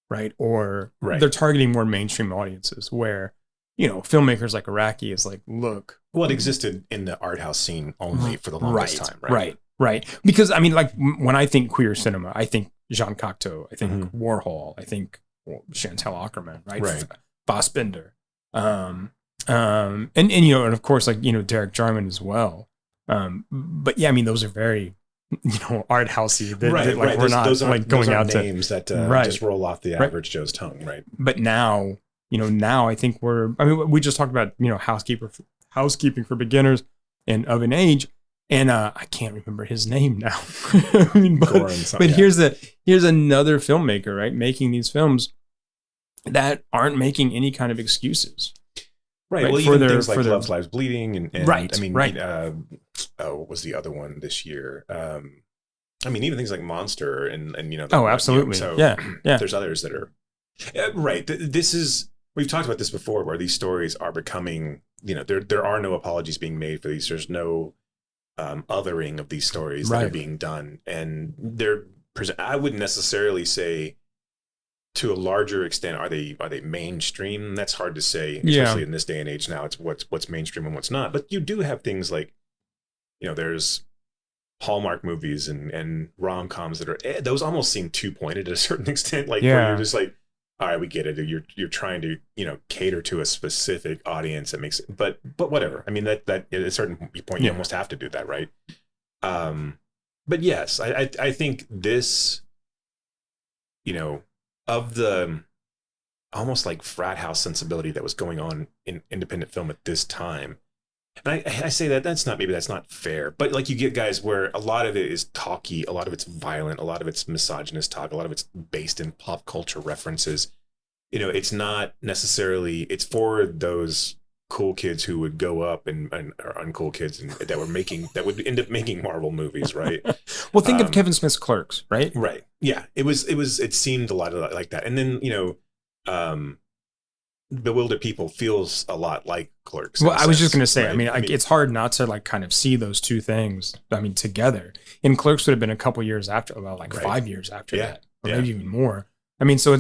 right? Or they're targeting more mainstream audiences where, filmmakers like Araki is like, look. Well, it existed in the art house scene only for the longest time, right? Right. Because, like when I think queer cinema, I think Jean Cocteau, I think Warhol, I think Chantal Akerman, right? Fassbinder. And of course, like, Derek Jarman as well. But yeah, those are very, art housey. Right. Like we're not those like going out to names that right. just roll off the average Joe's tongue. Right. But now, now I think we just talked about, housekeeping for beginners and of an age. And I can't remember his name now. But here's another filmmaker, right? Making these films that aren't making any kind of excuses. Right. Well, even things like Love Lives Bleeding and right. I mean, right. What was the other one this year? I mean, even things like Monster and oh, absolutely. So yeah. There's others that are right. This is, we've talked about this before, where these stories are becoming, there are no apologies being made for these. There's no othering of these stories that are being done, and I wouldn't necessarily say, to a larger extent, are they mainstream? That's hard to say, especially in this day and age. Now it's what's mainstream and what's not. But you do have things like, there's Hallmark movies and rom-coms that are those almost seem too pointed at a certain extent. Like where you're just like, all right, we get it. You're trying to cater to a specific audience that makes it, but whatever. I mean that at a certain point you almost have to do that, right? But yes, I think this, of the almost like frat house sensibility that was going on in independent film at this time. And I say that's not fair, but like you get guys where a lot of it is talky, a lot of it's violent, a lot of it's misogynist talk, a lot of it's based in pop culture references. It's not necessarily, it's for those cool kids who would go up and or uncool kids that would end up making Marvel movies, right? Well, think of Kevin Smith's Clerks, right? Right. Yeah. It seemed a lot like that. And then, Bewildered People feels a lot like Clerks. Well, I was just going to say, right? I mean, it's hard not to like kind of see those two things, together. And Clerks would have been a couple years after, 5 years after that, or maybe even more. I mean, so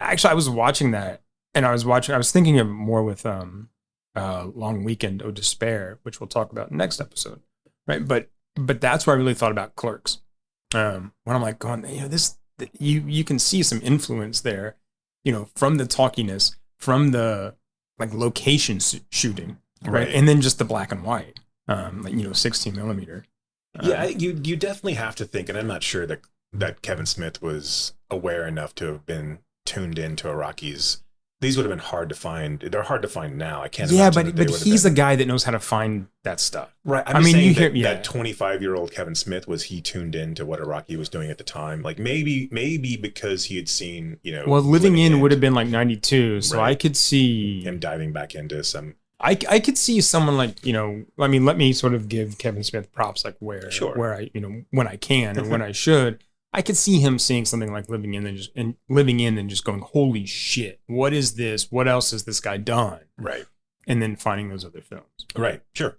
actually, I was watching that, and I was thinking of more with Long Weekend of Despair, which we'll talk about next episode, right? But that's where I really thought about Clerks. When I'm like going, you can see some influence there, from the talkiness, from the like location shooting, right? And then just the black and white, 16 millimeter. You definitely have to think, and I'm not sure that Kevin Smith was aware enough to have been tuned into Araki's. These would have been hard to find. They're hard to find now. I can't. Yeah, but he's the guy that knows how to find that stuff. Right. I mean, that 25-year-old Kevin Smith, was he tuned into what Araki was doing at the time? Like maybe because he had seen, Well, Living In would have been like 92, so I could see him diving back into some. I could see someone like, let me sort of give Kevin Smith props, like where I, when I can and when I should. I could see him seeing something like Living In and just going, holy shit, what is this? What else has this guy done? Right. And then finding those other films. Right. Sure.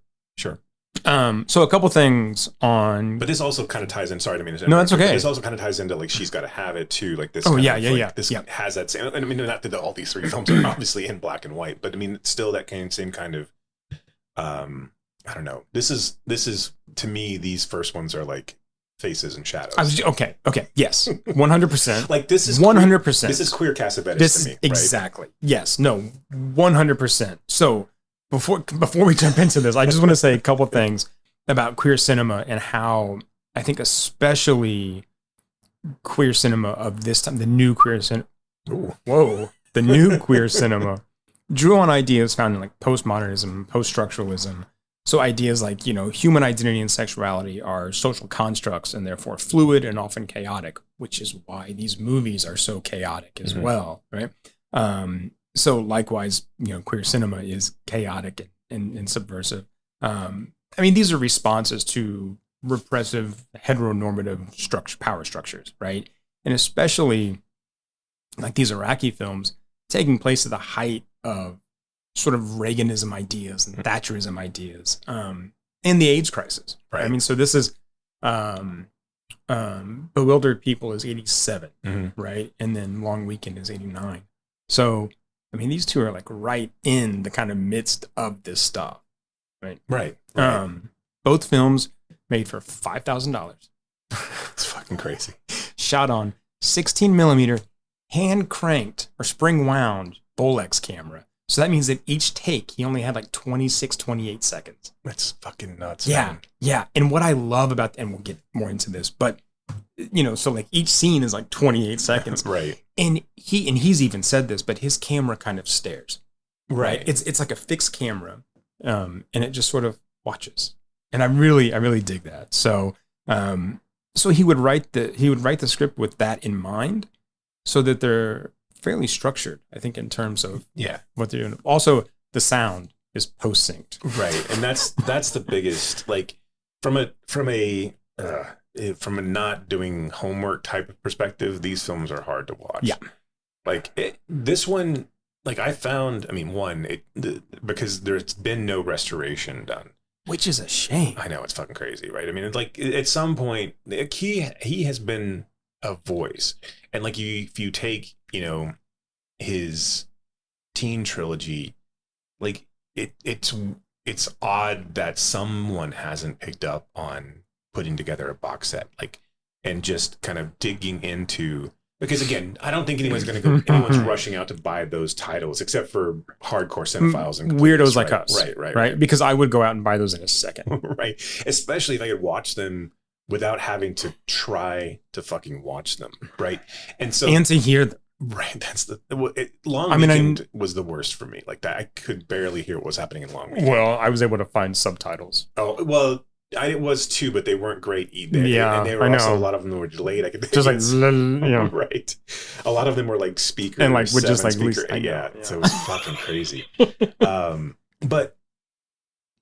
So a couple things on. But this also kind of ties in. Sorry, I mean, no, that's okay. This also kind of ties into like She's Gotta Have It too. Like this. This has that same. I mean, not that all these three films are obviously in black and white, but I mean, it's still that same kind of. I don't know. This is to me. These first ones are like Faces and Shadows. Okay. Yes. 100%. Like this is 100%. This is queer Cassavetes to me. Exactly. Right? Yes. No. 100%. So before we jump into this, I just want to say a couple things about queer cinema and how I think especially queer cinema of this time, the new queer cinema. The new queer cinema drew on ideas found in like postmodernism, post-structuralism. So ideas like, human identity and sexuality are social constructs and therefore fluid and often chaotic, which is why these movies are so chaotic as well, right? So likewise, queer cinema is chaotic and subversive. I mean, these are responses to repressive heteronormative power structures, right? And especially like these Araki films taking place at the height of sort of Reaganism ideas and Thatcherism ideas, and the AIDS crisis. Right. I mean, so this is Bewildered People is 87, right? And then Long Weekend is 89. So, I mean, these two are like right in the kind of midst of this stuff, right? Right. Both films made for $5,000. It's fucking crazy. Shot on 16 millimeter, hand cranked or spring wound Bolex camera. So that means that each take, he only had like 26, 28 seconds. That's fucking nuts. Yeah. Man. Yeah. And what I love about, and we'll get more into this, but so like each scene is like 28 seconds. Right. And he's even said this, but his camera kind of stares. Right. It's like a fixed camera. And it just sort of watches. And I really dig that. So he would write the script with that in mind, so that they're fairly structured, I think, in terms of what they're doing. Also, the sound is post-synced. Right. And that's the biggest, like, from a not doing homework type of perspective, these films are hard to watch. Yeah. Like this one, like I found, I mean, because there's been no restoration done. Which is a shame. I know, it's fucking crazy, right? I mean, it's like at some point, he has been a voice. And like if you take, his teen trilogy, like it's odd that someone hasn't picked up on putting together a box set, like, and just kind of digging into, because again, I don't think anyone's rushing out to buy those titles except for hardcore cinephiles and weirdos like us. Right. Because I would go out and buy those in a second. Right. Especially if I could watch them without having to try to fucking watch them. Right. And to hear them. Right. That's Long Weekend was the worst for me. Like that, I could barely hear what was happening in Long Weekend. Well, I was able to find subtitles. Oh, well, I was too, but they weren't great either. Yeah, and they were I know. Also, a lot of them were delayed. I could just like, right. A lot of them were like speaker and like with just like speaker. So it was fucking crazy. But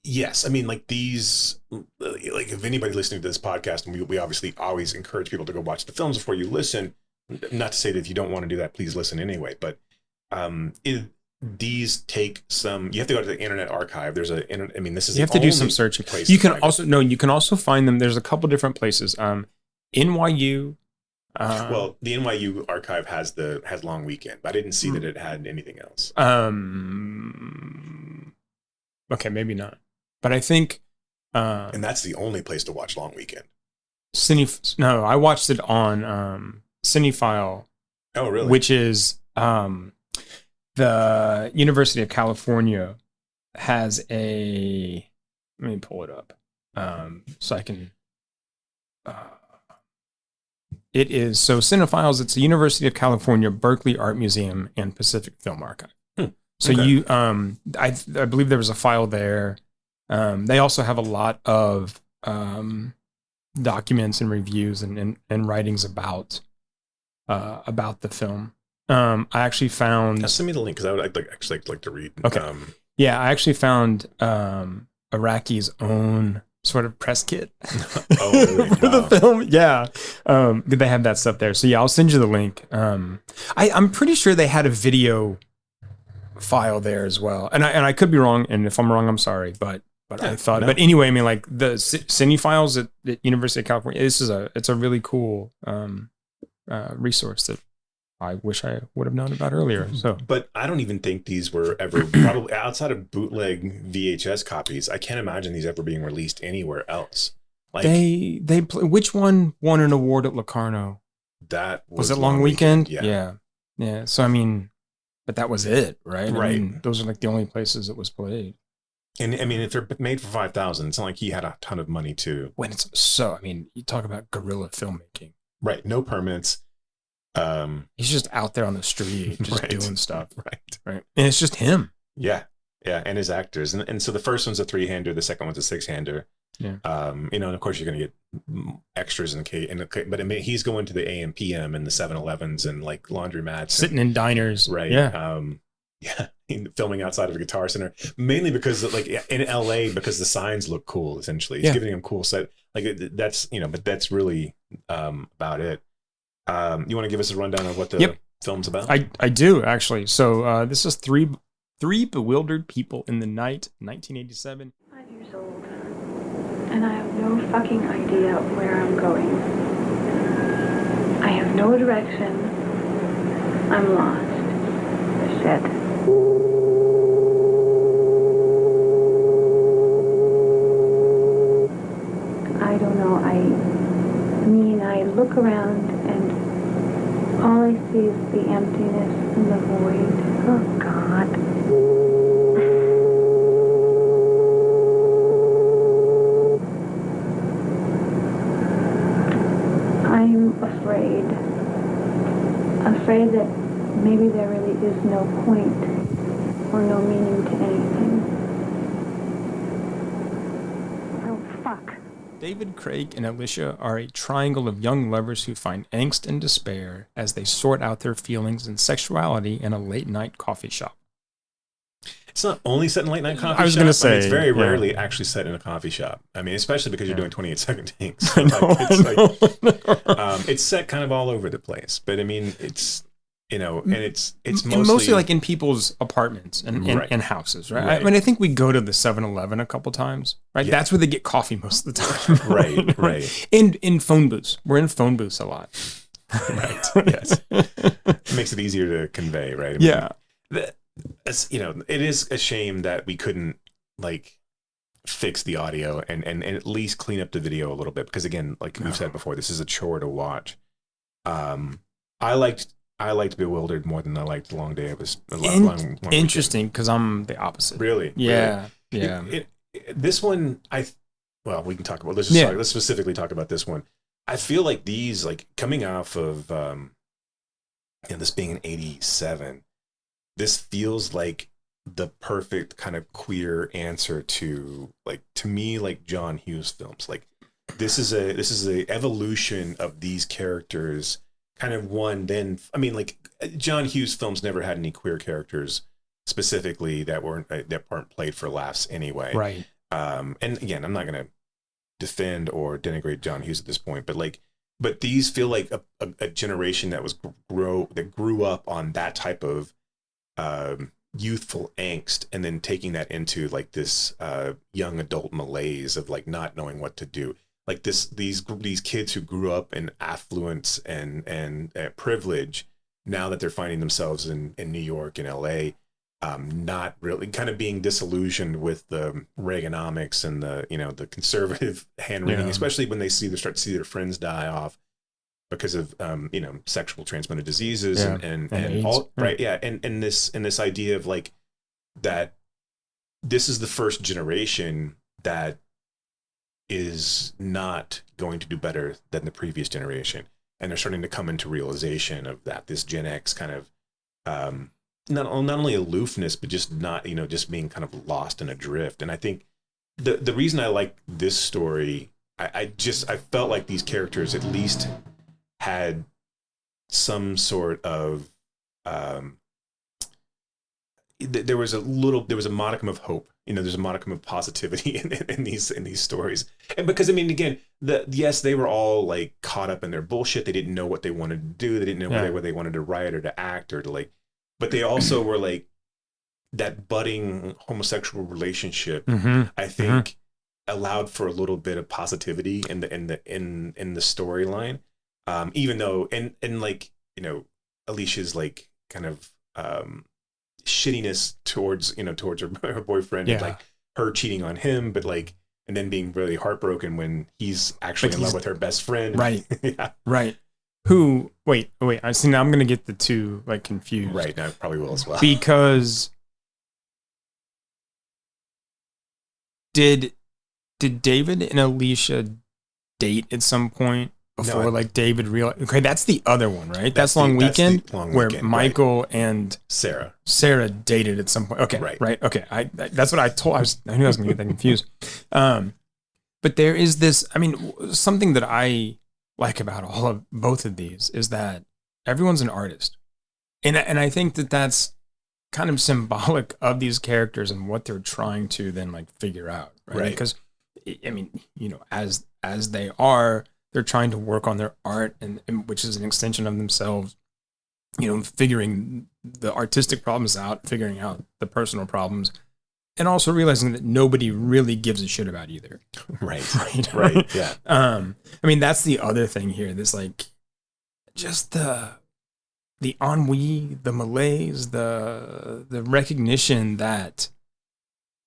yes, I mean, like these, like if anybody listening to this podcast, and we obviously always encourage people to go watch the films before you listen. Not to say that if you don't want to do that, please listen anyway. But these take some. You have to go to the Internet Archive. There's a. I mean, this is. You have to do some searching. You can also find them. There's a couple different places. NYU. Well, the NYU archive has Long Weekend, but I didn't see that it had anything else. Okay, maybe not, but I think. And that's the only place to watch Long Weekend. No, I watched it on Cinephile. Oh, really? Which is the University of California has a. Let me pull it up so I can. It is so Cinephiles. It's the University of California, Berkeley Art Museum, and Pacific Film Archive. So okay. I believe there was a file there. They also have a lot of documents and reviews and writings about the film. I actually found. Send me the link because I would actually like to read. Okay. Yeah, I actually found Araki's own sort of press kit for the film. Yeah, they have that stuff there. So yeah, I'll send you the link. I'm pretty sure they had a video file there as well, and I could be wrong. And if I'm wrong, I'm sorry. But yeah, I thought. No. But anyway, I mean, like the Cinephiles at the University of California. It's a really cool resource that I wish I would have known about earlier. So, but I don't even think these were ever probably outside of bootleg VHS copies. I can't imagine these ever being released anywhere else. Like which one won an award at Locarno? That was it. Long Weekend? Yeah. So I mean, but that was it, right? Right. I mean, those are like the only places it was played. And I mean, if they're made for $5,000, it's not like he had a ton of money too. When it's so, I mean, you talk about guerrilla filmmaking, right? No permits. He's just out there on the street, just doing stuff, right, and it's just him. Yeah, and his actors, and so the first one's a 3-hander, the second one's a 6-hander. Yeah, and of course you're gonna get extras but he's going to the AM PM and the 7-Elevens and like laundromats, sitting in diners, right? Filming outside of a Guitar Center, mainly because like in LA because the signs look cool. Essentially, it's giving him cool set. Like that's but that's really about it. You want to give us a rundown of what the film's about? I do actually. So this is three bewildered people in the night, 1987. 5 years old, and I have no fucking idea where I'm going. I have no direction. I'm lost. Shit. I don't know. I look around and all I see is the emptiness and the void. Oh, God. I'm afraid that maybe there really is no point or no meaning to anything. Oh, fuck. David, Craig, and Alicia are a triangle of young lovers who find angst and despair as they sort out their feelings and sexuality in a late-night coffee shop. It's not only set in late night coffee shop. I was going to say, it's very rarely actually set in a coffee shop. I mean, especially because you're doing 28-second takes. It's set kind of all over the place. But I mean, it's, you know, and it's mostly like in people's apartments and houses, right? Right. I mean, I think we go to the 7-Eleven a couple times, right? Yeah. That's where they get coffee most of the time. Right. In phone booths. We're in phone booths a lot. Right. Yes. It makes it easier to convey, right? I mean, Yeah. You know, it is a shame that we couldn't like fix the audio and at least clean up the video a little bit, because again, like we've said before, this is a chore to watch. I liked Bewildered more than I liked The Long Day. It was a long interesting because I'm the opposite. Really? Yeah. Really? Yeah. This one, we can talk about. Let's specifically talk about this one. I feel like these, like coming off of, this being an 87. This feels like the perfect kind of queer answer to me, like John Hughes films. Like this is a evolution of these characters. Kind of like John Hughes films never had any queer characters specifically that weren't played for laughs anyway. Right. And again, I'm not gonna defend or denigrate John Hughes at this point, but these feel like a generation that grew up on that type of youthful angst, and then taking that into like this young adult malaise of like not knowing what to do. Like these kids who grew up in affluence and privilege, now that they're finding themselves in New York and LA, not really kind of being disillusioned with the Reaganomics and the conservative hand wringing, especially when they start to see their friends die off because of sexual transmitted diseases and all right. Yeah. And this idea of like that this is the first generation that is not going to do better than the previous generation. And they're starting to come into realization of that, this Gen X kind of not only aloofness, but just not, just being kind of lost and adrift. And I think the reason I like this story, I felt like these characters at least had some sort of there was a modicum of hope. There's a modicum of positivity in these stories. And because I mean, again, they were all like caught up in their bullshit. They didn't know what they wanted to do. They didn't know whether they wanted to write or to act or to like, but they also were like that budding homosexual relationship. I think allowed for a little bit of positivity in the storyline. Even though, and like, Alicia's like kind of, shittiness towards her boyfriend, and like her cheating on him, but like, and then being really heartbroken when he's actually in love with her best friend. Right. Yeah. Right. Who, wait, I see, now I'm going to get the two like confused. Right. Now I probably will as well. Because did David and Alicia date at some point before like David realized? Okay, that's the other one, right? That's Long Weekend, where Michael and Sarah dated at some point. Okay, right. Okay, that's what I told. I knew I was going to get that confused. But there is this. I mean, something that I like about both of these is that everyone's an artist, and I think that that's kind of symbolic of these characters and what they're trying to then like figure out, right? Because I mean, as they are. They're trying to work on their art, and which is an extension of themselves, figuring the artistic problems out, figuring out the personal problems, and also realizing that nobody really gives a shit about either. Right. Yeah. I mean, that's the other thing here. This like, just the ennui, the malaise, the recognition that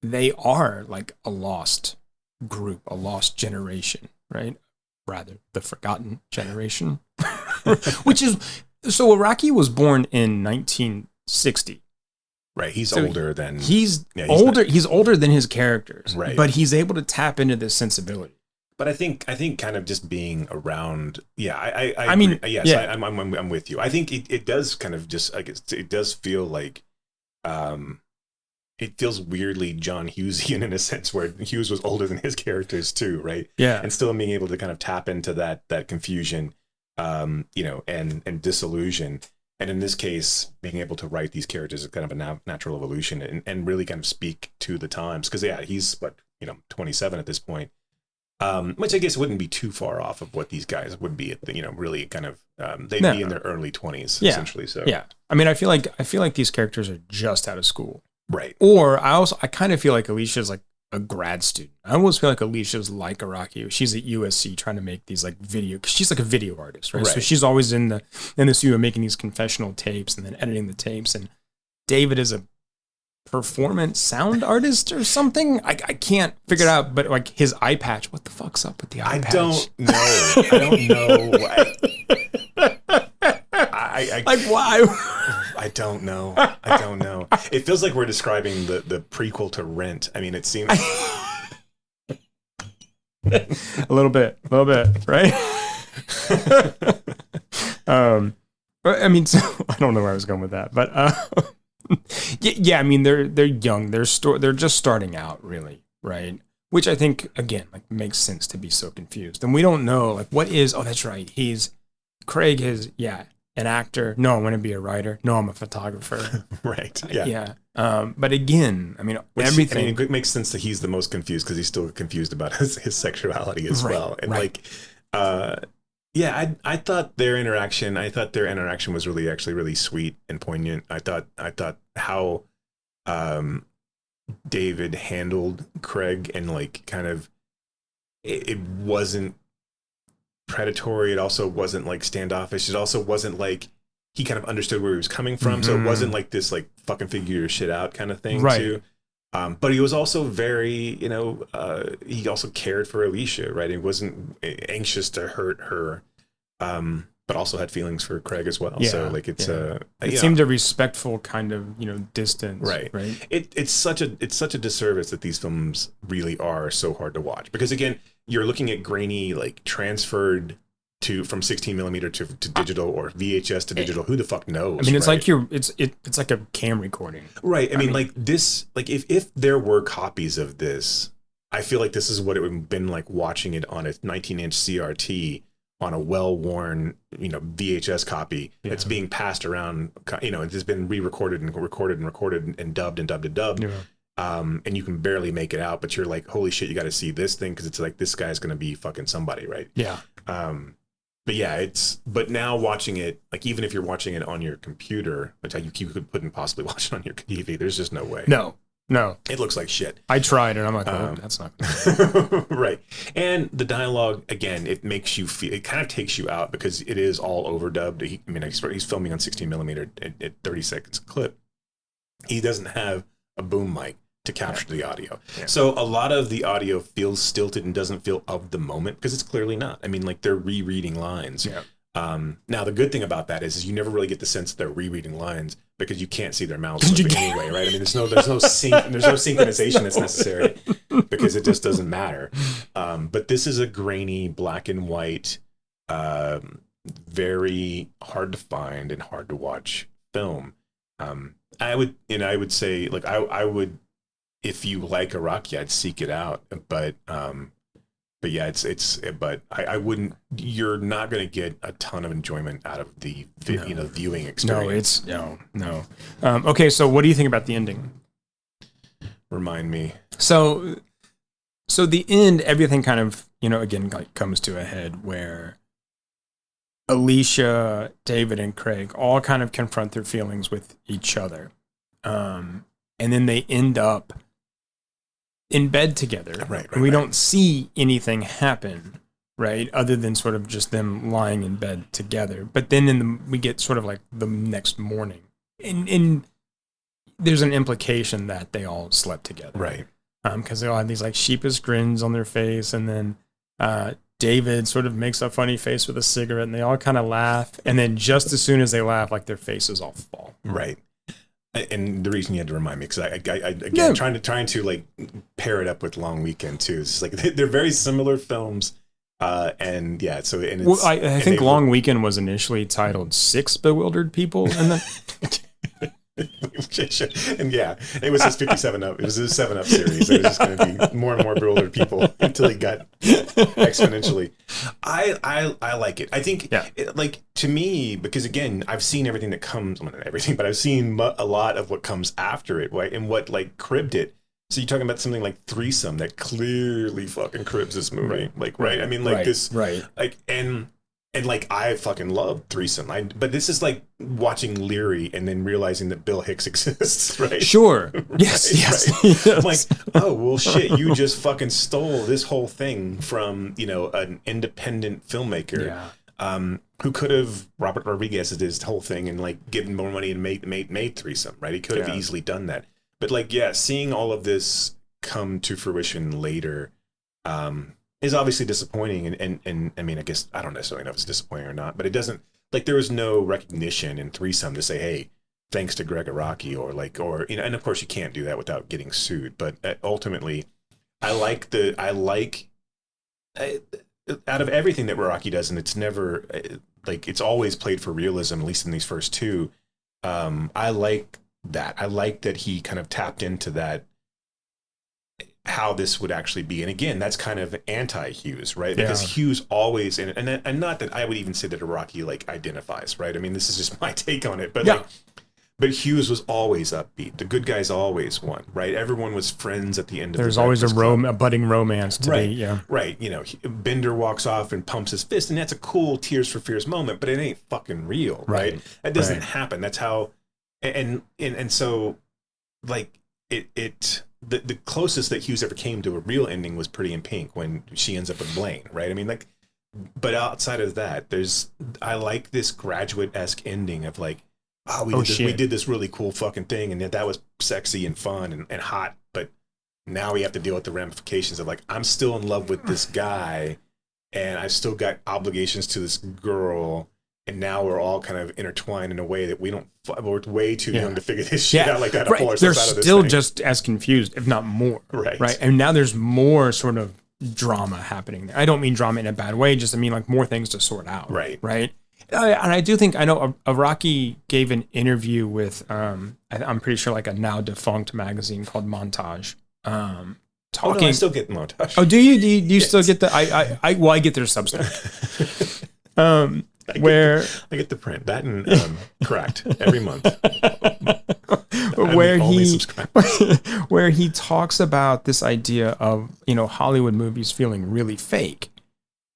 they are like a lost group, a lost generation, right? Rather, the forgotten generation, which is, so Araki was born in 1960, Right. He's So older than he's yeah, older. He's older than his characters, Right. But he's able to tap into this sensibility. But I think kind of just being around. Yeah, I mean, agree. Yes, yeah. I'm with you. I think it does kind of just like it does feel like, it feels weirdly John Hughesian in a sense where Hughes was older than his characters too, right? Yeah. And still being able to kind of tap into that confusion, and disillusion. And in this case, being able to write these characters is kind of a natural evolution and really kind of speak to the times. Because yeah, he's 27 at this point. Which I guess wouldn't be too far off of what these guys would be at the, really kind of, they'd be in their early 20s essentially. So yeah, I mean, I feel like these characters are just out of school, right? Or I kind of feel like Alicia's like a grad student. I almost feel like Alicia's like Araki. She's at USC trying to make these like video, because she's like a video artist, right? So she's always in the studio making these confessional tapes and then editing the tapes. And David is a performance sound artist or something. I can't figure it out, but like his eye patch, what the fuck's up with the eye patch? I don't know. I like why? I don't know. It feels like we're describing the prequel to Rent. I mean, it seems a little bit, right? I mean, so I don't know where I was going with that, but yeah, I mean, they're young. They're just starting out, really, right? Which I think again, like, makes sense to be so confused. And we don't know, like, what is? Oh, that's right. Craig is an actor. No, I want to be a writer. No, I'm a photographer. Right. Yeah. But again, I mean, everything. I mean, it makes sense that he's the most confused because he's still confused about his sexuality as well. And I thought their interaction was really sweet and poignant. I thought how David handled Craig, and like kind of it wasn't predatory. It also wasn't like standoffish. It also wasn't like he kind of understood where he was coming from. So it wasn't like this like fucking figure your shit out kind of thing too. But he was also very, he also cared for Alicia, right? He wasn't anxious to hurt her, but also had feelings for Craig as well. So like it seemed a respectful kind of, distance. Right. It's such a disservice that these films really are so hard to watch, because again, you're looking at grainy, like transferred from 16 millimeter to digital, or VHS to digital. Who the fuck knows? I mean, it's like it's like a cam recording. Right. I mean, like this, like if there were copies of this, I feel like this is what it would have been like watching it on a 19-inch CRT on a well-worn, VHS copy that's being passed around, it's just been re-recorded and recorded and dubbed and dubbed and dubbed. Yeah. And you can barely make it out, but you're like, holy shit, you got to see this thing, because it's like, this guy's going to be fucking somebody, right? Yeah. But yeah, but now watching it, like, even if you're watching it on your computer, which you couldn't possibly watch it on your TV, there's just no way. No. It looks like shit. I tried, and I'm like, that's not right. And the dialogue, again, it makes you feel, it kind of takes you out, because it is all overdubbed. He's filming on 16 millimeter at 30 seconds clip. He doesn't have a boom mic to capture the audio. Yeah. So a lot of the audio feels stilted and doesn't feel of the moment, because it's clearly not. I mean, like, they're rereading lines. Yeah. Now the good thing about that is you never really get the sense that they're rereading lines, because you can't see their mouths moving anyway, right? I mean, there's no synchronization that's necessary, because it just doesn't matter. But this is a grainy black and white, very hard to find and hard to watch film. I would say, like, I would, if you like Araki, I'd seek it out. But yeah, but I wouldn't. You're not going to get a ton of enjoyment out of the viewing experience. No. Okay, so what do you think about the ending? Remind me. So the end, everything kind of, again, like, comes to a head where Alicia, David, and Craig all kind of confront their feelings with each other. And then they end up in bed together. Right. And we don't see anything happen, right? Other than sort of just them lying in bed together. But then we get sort of like the next morning. And there's an implication that they all slept together. Right. Because they all have these like sheepish grins on their face. And then David sort of makes a funny face with a cigarette, and they all kind of laugh. And then just as soon as they laugh, like, their faces all fall. Right. And the reason you had to remind me, because I again trying to like pair it up with Long Weekend too. It's like they're very similar films, and yeah. So and it's, well, I think Long Weekend was initially titled Six Bewildered People, and then and yeah, it was his 57 Up. It was his 7-Up series. It was just going to be more and more bewildered people until he got exponentially. I like it. I think, like, to me, because again, I've seen everything that comes, well, not everything, but I've seen a lot of what comes after it, right? And what like cribbed it. So you're talking about something like Threesome that clearly fucking cribs this movie, like, right? I mean, like this, like, and like I fucking love Threesome. But this is like watching Leary and then realizing that Bill Hicks exists, right? Sure. Yes. Yes. I'm like, oh well, shit! You just fucking stole this whole thing from an independent filmmaker, who could have Robert Rodriguez did his whole thing and like given more money and made Threesome, right? He could have easily done that. But like, seeing all of this come to fruition later, is obviously disappointing, and I mean, I guess I don't necessarily know if it's disappointing or not, but it doesn't, like, there was no recognition in Threesome to say, hey, thanks to Gregg Araki, or and of course you can't do that without getting sued, but ultimately out of everything that Araki does, and it's never like, it's always played for realism, at least in these first two. I like that he kind of tapped into that, how this would actually be. And again, that's kind of anti-Hughes, right? Because Hughes always, and not that I would even say that Araki like identifies, right? I mean, this is just my take on it, but but Hughes was always upbeat. The good guys always won, right? Everyone was friends at the end of There's the always a budding romance to be, Right. Bender walks off and pumps his fist, and that's a cool Tears for Fears moment, but it ain't fucking real, right? That doesn't happen. That's how, and so, like, the closest that Hughes ever came to a real ending was Pretty in Pink, when she ends up with Blaine, right? I mean, like, but outside of that, I like this Graduate-esque ending of like, we did this really cool fucking thing, and that was sexy and fun and hot, but now we have to deal with the ramifications of like, I'm still in love with this guy, and I've still got obligations to this girl, and now we're all kind of intertwined in a way that we're way too young to figure this shit out like that. Right. They're still just as confused, if not more. Right. And now there's more sort of drama happening there. I don't mean drama in a bad way, just I mean like more things to sort out. Right. And I do think, I know Araki gave an interview with, I'm pretty sure like a now defunct magazine called Montage. Talking. I still get Montage. Oh, do you? Do you still get the? I get their Substack. I get the print that and Cracked every month. Where he talks about this idea of Hollywood movies feeling really fake,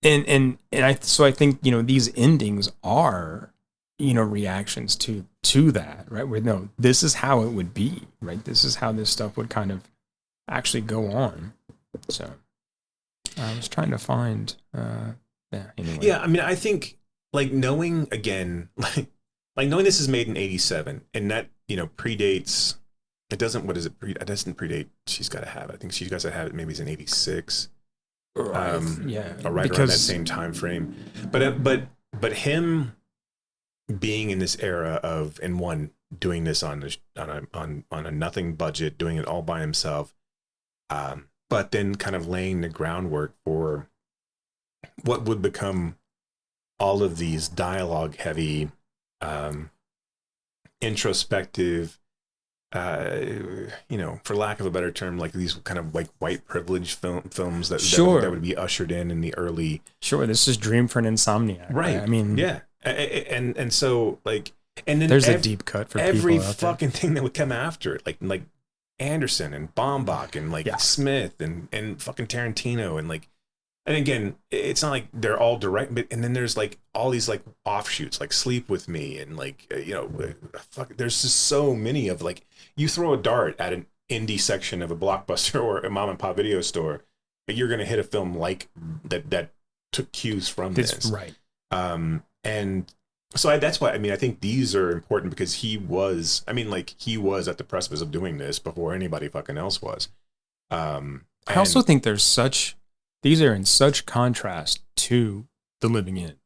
and I think these endings are reactions to that, right? Where this is how it would be, right? This is how this stuff would kind of actually go on. So I was trying to find anyway. Yeah, I mean, I think, like, knowing again, like knowing this is made in 87, and that predates. It doesn't. What is it? It doesn't predate. She's Got to Have It. I think She's Got to Have It. Maybe it's in 86. Or right around that same time frame. But him being in this era of doing this on a nothing budget, doing it all by himself, but then kind of laying the groundwork for what would become all of these dialogue heavy, introspective, for lack of a better term, like these kind of like white privilege films that would be ushered in the early. Sure, this is Dream for an Insomniac. Right. I mean, yeah, and so like, and then there's a deep cut for every people out fucking there. thing that would come after it, like Anderson and Baumbach and like Smith and fucking Tarantino and like. And again, it's not like they're all direct, and then there's like all these like offshoots, like Sleep With Me, and like there's just so many of like, you throw a dart at an indie section of a Blockbuster or a mom and pop video store, but you're gonna hit a film like that took cues from this, right? And so that's why I think these are important, because he was at the precipice of doing this before anybody fucking else was. I also think these are in such contrast to The Living End,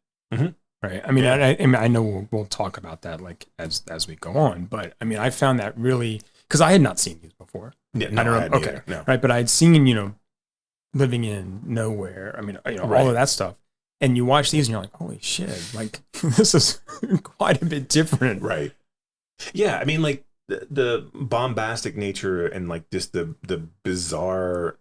right? I mean, I know we'll talk about that like as we go on, but I mean, I found that really because I had not seen these before. Yeah, no, I don't know. hadn't Okay, either, no. right, but I'd seen Living in Nowhere. I mean, Right. all of that stuff, and you watch these and you're like, holy shit, like this is quite a bit different, Right. Yeah, I mean, like the bombastic nature and like just the bizarre,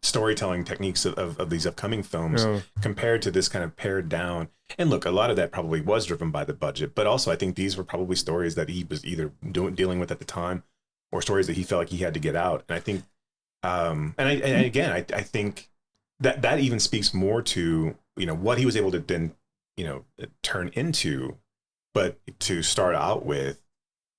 storytelling techniques of these upcoming films compared to this kind of pared down. And look, a lot of that probably was driven by the budget, but also I think these were probably stories that he was either dealing with at the time or stories that he felt like he had to get out. And I think, I think that even speaks more to, what he was able to then, turn into, but to start out with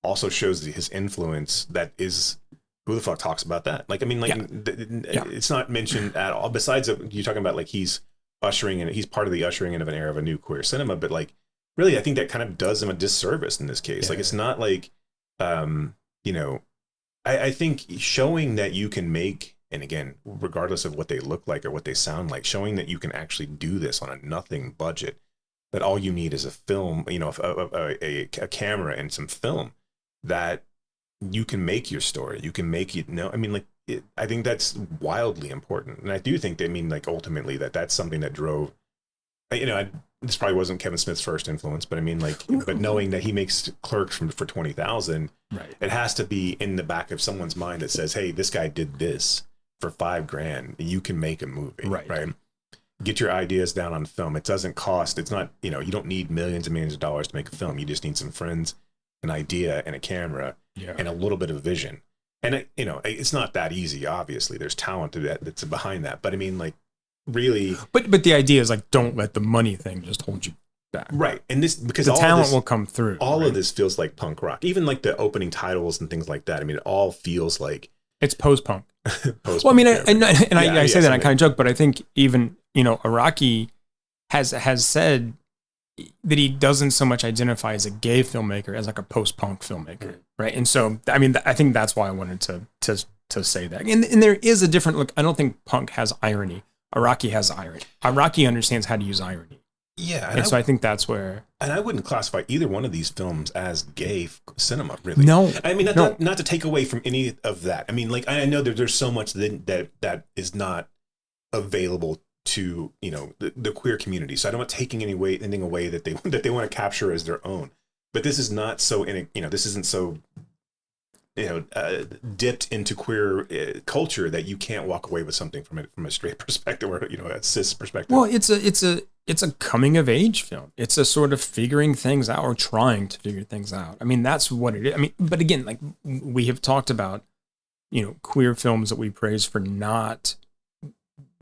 also shows his influence that is, who the fuck talks about that? Like, I mean, like, it's not mentioned at all. Besides, you're talking about like he's ushering in, he's part of the ushering in of an era of a new queer cinema. But like, really, I think that kind of does him a disservice in this case. Like, it's not like, I think showing that you can make, and again, regardless of what they look like or what they sound like, showing that you can actually do this on a nothing budget, that all you need is a film, a camera and some film, that you can make your story. You can make it. I mean, like, I think that's wildly important. And I do think they mean like ultimately that's something that drove, this probably wasn't Kevin Smith's first influence, but I mean, like, but knowing that he makes Clerks for 20,000, right? It has to be in the back of someone's mind that says, hey, this guy did this for $5,000. You can make a movie, right? Get your ideas down on film. It doesn't cost. It's not, you don't need millions and millions of dollars to make a film. You just need some friends, an idea, and a camera, and a little bit of vision. And it's not that easy. Obviously, there's talent that's behind that. But I mean, like, really. But the idea is like, don't let the money thing just hold you back. Right. And this, because the talent will come through. All of this feels like punk rock. Even like the opening titles and things like that. I mean, it all feels like it's post-punk. Well, I mean, I say that I kind of joke, but I think even Araki has said that he doesn't so much identify as a gay filmmaker as like a post-punk filmmaker, right? And so, I mean, I think that's why I wanted to say that. And there is a different look. I don't think punk has irony. Araki has irony. Araki understands how to use irony. Yeah, and so I think that's where. And I wouldn't classify either one of these films as gay cinema, really. No, I mean, not to take away from any of that. I mean, like, I know that there's so much that is not available to the queer community. So I don't want taking anything away that they want to capture as their own. But this is not so this isn't so dipped into queer culture that you can't walk away with something from a straight perspective or a cis perspective. Well, it's a coming of age film. It's a sort of figuring things out or trying to figure things out. I mean, that's what it is. I mean, but again, like we have talked about, queer films that we praise for not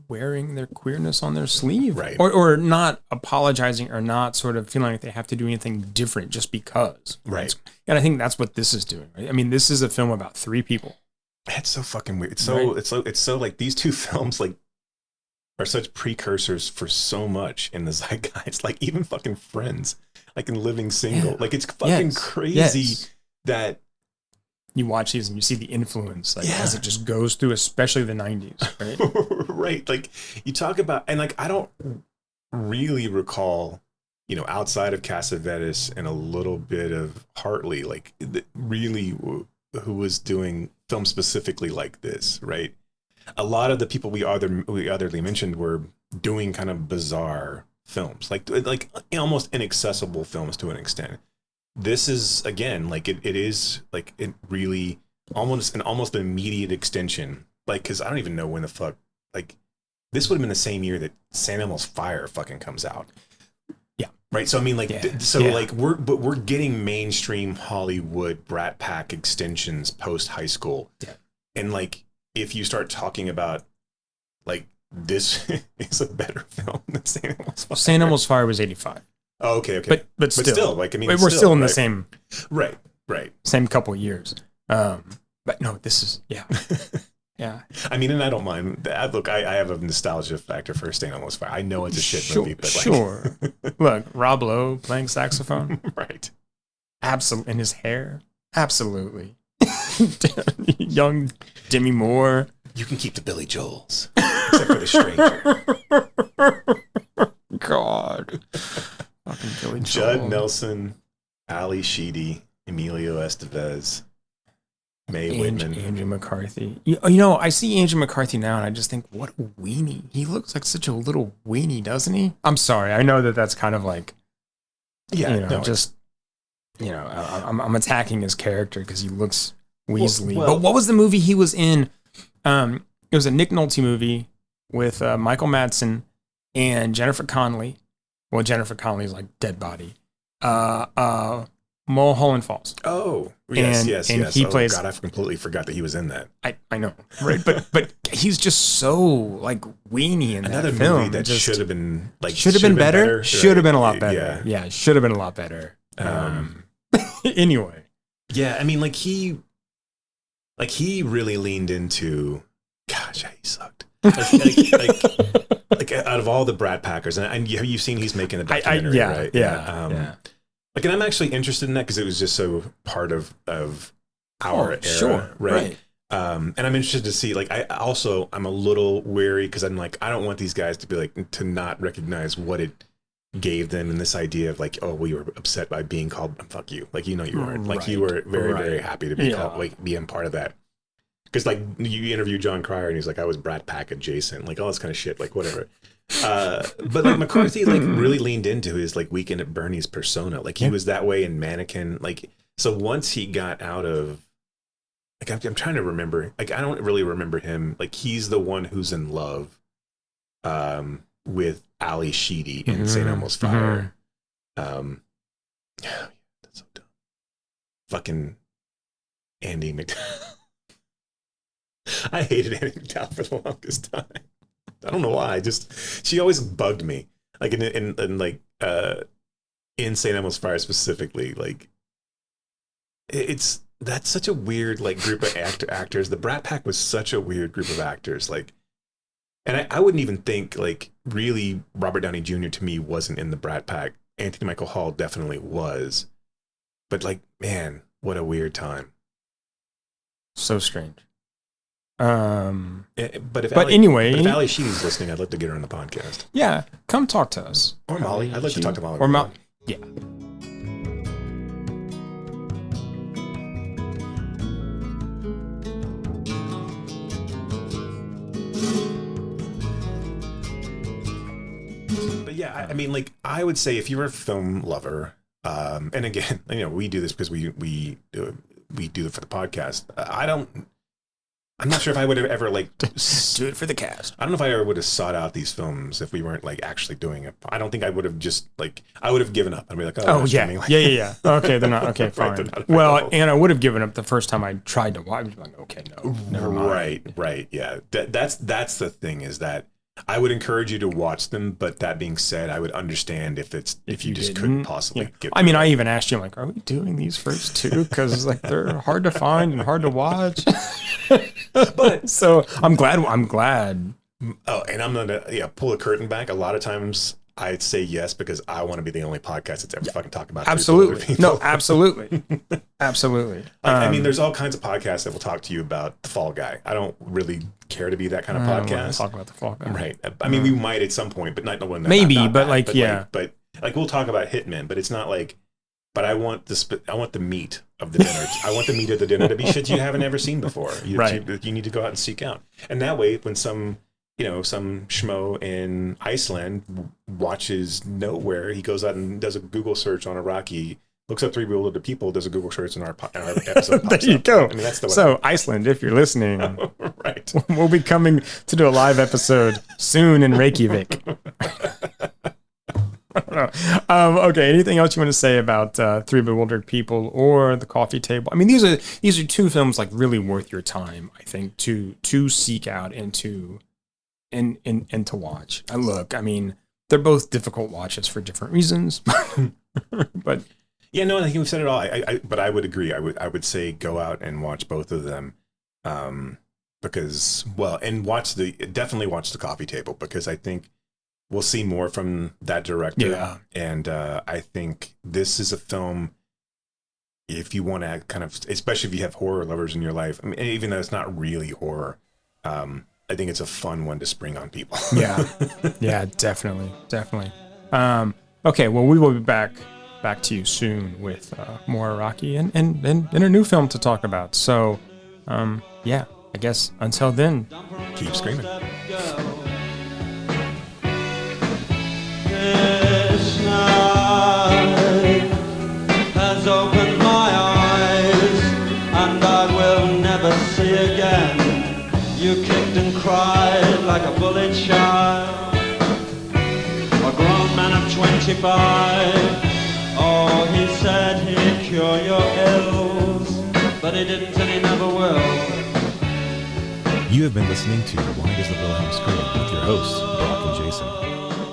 wearing their queerness on their sleeve, right? Or not apologizing or not sort of feeling like they have to do anything different just because, right? And I think that's what this is doing. Right? I mean, this is a film about three people. It's so fucking weird. It's so like these two films like are such precursors for so much in the zeitgeist. Like even fucking Friends, like in Living Single, like it's fucking crazy that you watch these and you see the influence as it just goes through, especially the 90s, right? Right. Like you talk about, and like I don't really recall, outside of Cassavetes and a little bit of Hartley, like really who was doing film specifically like this, right? A lot of the people we otherly mentioned were doing kind of bizarre films, like almost inaccessible films to an extent. This is again like it is like it really almost an immediate extension, like because I don't even know when the fuck like this would have been the same year that San Elmo's Fire fucking comes out. Yeah. Right. So I mean, like, like we're getting mainstream Hollywood Brat Pack extensions post high school. Yeah. And like, if you start talking about like this is a better film than San Elmo's Fire. San Elmo's Fire was 85. Oh, okay. But still, like, I mean, we're still in the same. Right. Same couple of years. But no, this is, yeah. I mean, and I don't mind. Look, I have a nostalgia factor for San Elmo's Fire. I know it's a shit movie, but like... Sure. Look, Rob Lowe playing saxophone. Right. Absolutely. And his hair. Absolutely. Young Demi Moore. You can keep the Billy Joels, except for the stranger. God. Fucking Billy Judd Joel. Nelson, Ali Sheedy, Emilio Estevez, Mae Whitman. Andrew McCarthy. You know, I see Andrew McCarthy now and I just think, what a weenie. He looks like such a little weenie, doesn't he? I'm sorry. I know that that's kind of like, Yeah, you know, no, just, you know, I'm attacking his character because he looks Weasley. Well- But what was the movie he was in? It was a Nick Nolte movie with Michael Madsen and Jennifer Connelly. Well, Jennifer Connelly's like dead body. Mulholland Falls. Oh, yes, And- yes, and yes. he Oh, plays- God, I completely forgot that he was in that. I know, right? But he's just so like weenie in Another that film. movie that Just should have been like should have been better. Should have been a lot Right, better. Yeah, should have been a lot better. Anyway, Yeah, I mean, like he really leaned into. Gosh, he sucked. Like out of all the Brat Packers, and you've seen he's making the documentary, right? Yeah. Like, and I'm actually interested in that because it was just so part of our era, sure, right. And I'm interested to see. Like, I'm a little weary because I'm like, I don't want these guys to be like to not recognize what it gave them and this idea of like, oh, we were upset by being called fuck you, like you weren't, like you were very very happy to be called, like being part of that. Because like you interview John Cryer and he's like, I was Brat Pack adjacent, like all this kind of shit, like whatever. But like McCarthy like really leaned into his like Weekend at Bernie's persona, like he was that way in Mannequin. Like so once he got out of, like I'm trying to remember, like I don't really remember him. Like he's the one who's in love, with Ali Sheedy in St. Elmo's Fire. That's so dumb. Fucking Andy McDowell. I hated Annie McDowell for the longest time. I don't know why. She always bugged me. Like in St. Elmo's Fire specifically. Like that's such a weird like group of actors. The Brat Pack was such a weird group of actors. Like, and I wouldn't even think like really Robert Downey Jr. to me wasn't in the Brat Pack. Anthony Michael Hall definitely was. But like, man, what a weird time. So strange. But anyway, if Ali Sheedy's listening, I'd love to get her on the podcast. Yeah, come talk to us. Or Molly. I'd like to talk to Molly. Or Molly. Yeah. But yeah, I mean, like, I would say if you're a film lover, and again, you know, we do this because we do it for the podcast. I'm not sure if I would have ever like do it for the cast. I don't know if I ever would have sought out these films if we weren't like actually doing it. I don't think I would have just like, I would have given up. I'd be like, oh yeah. Like, yeah. Okay, they're not okay. Fine. They're not well, and I would have given up the first time I tried to watch. Like, okay, no, never mind. Right. Yeah. That's the thing is that I would encourage you to watch them, but that being said, I would understand if you just couldn't possibly get. I mean, I even asked you, like, are we doing these first two? Because like they're hard to find and hard to watch. But so I'm glad. Oh, and I'm gonna pull a curtain back. A lot of times I'd say yes because I want to be the only podcast that's ever fucking talk about. Absolutely. No, absolutely. Absolutely. I mean, there's all kinds of podcasts that will talk to you about the Fall Guy. I don't really care to be that kind of podcast. Talk about the Fall Guy. Right. I mean, we might at some point, but not the one. Maybe, not but that, like, yeah. But like, we'll talk about Hitmen, but it's not like. But I want the meat of the dinner. I want the meat of the dinner to be shit you haven't ever seen before. You need to go out and seek out. And that way, when some schmo in Iceland watches Nowhere, he goes out and does a Google search on Araki, looks up 3 Bewildered People, does a Google search in our episode. There you go. I mean, that's the way. So Iceland, if you're listening, right, we'll be coming to do a live episode soon in Reykjavik. Okay. Anything else you want to say about 3 Bewildered People or The Coffee Table? I mean, these are two films like really worth your time, I think, to seek out and to watch. Look, I mean, they're both difficult watches for different reasons, but yeah, no, I think we've said it all. But I would agree. I would say go out and watch both of them, because definitely watch The Coffee Table because I think. We'll see more from that director. Yeah. And I think this is a film, if you want to kind of, especially if you have horror lovers in your life, I mean, even though it's not really horror, I think it's a fun one to spring on people. Yeah, definitely. Okay, well, we will be back to you soon with more Araki and a new film to talk about. So, I guess until then, Keep screaming. This night has opened my eyes, and I will never see again. You kicked and cried like a bullied child, a grown man of 25. Oh, he said he'd cure your ills, but he didn't and he never will. You have been listening to Why Does the Wilhelm Scream with your hosts, Brock and Jason.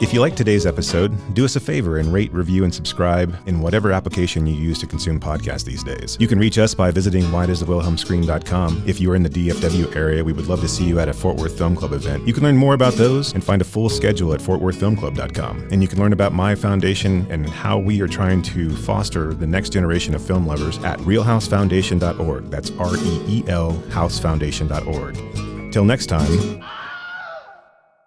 If you liked today's episode, do us a favor and rate, review, and subscribe in whatever application you use to consume podcasts these days. You can reach us by visiting whydoesthewilhelmscream.com. If you are in the DFW area, we would love to see you at a Fort Worth Film Club event. You can learn more about those and find a full schedule at fortworthfilmclub.com. And you can learn about my foundation and how we are trying to foster the next generation of film lovers at realhousefoundation.org. That's REEL housefoundation.org. Till next time.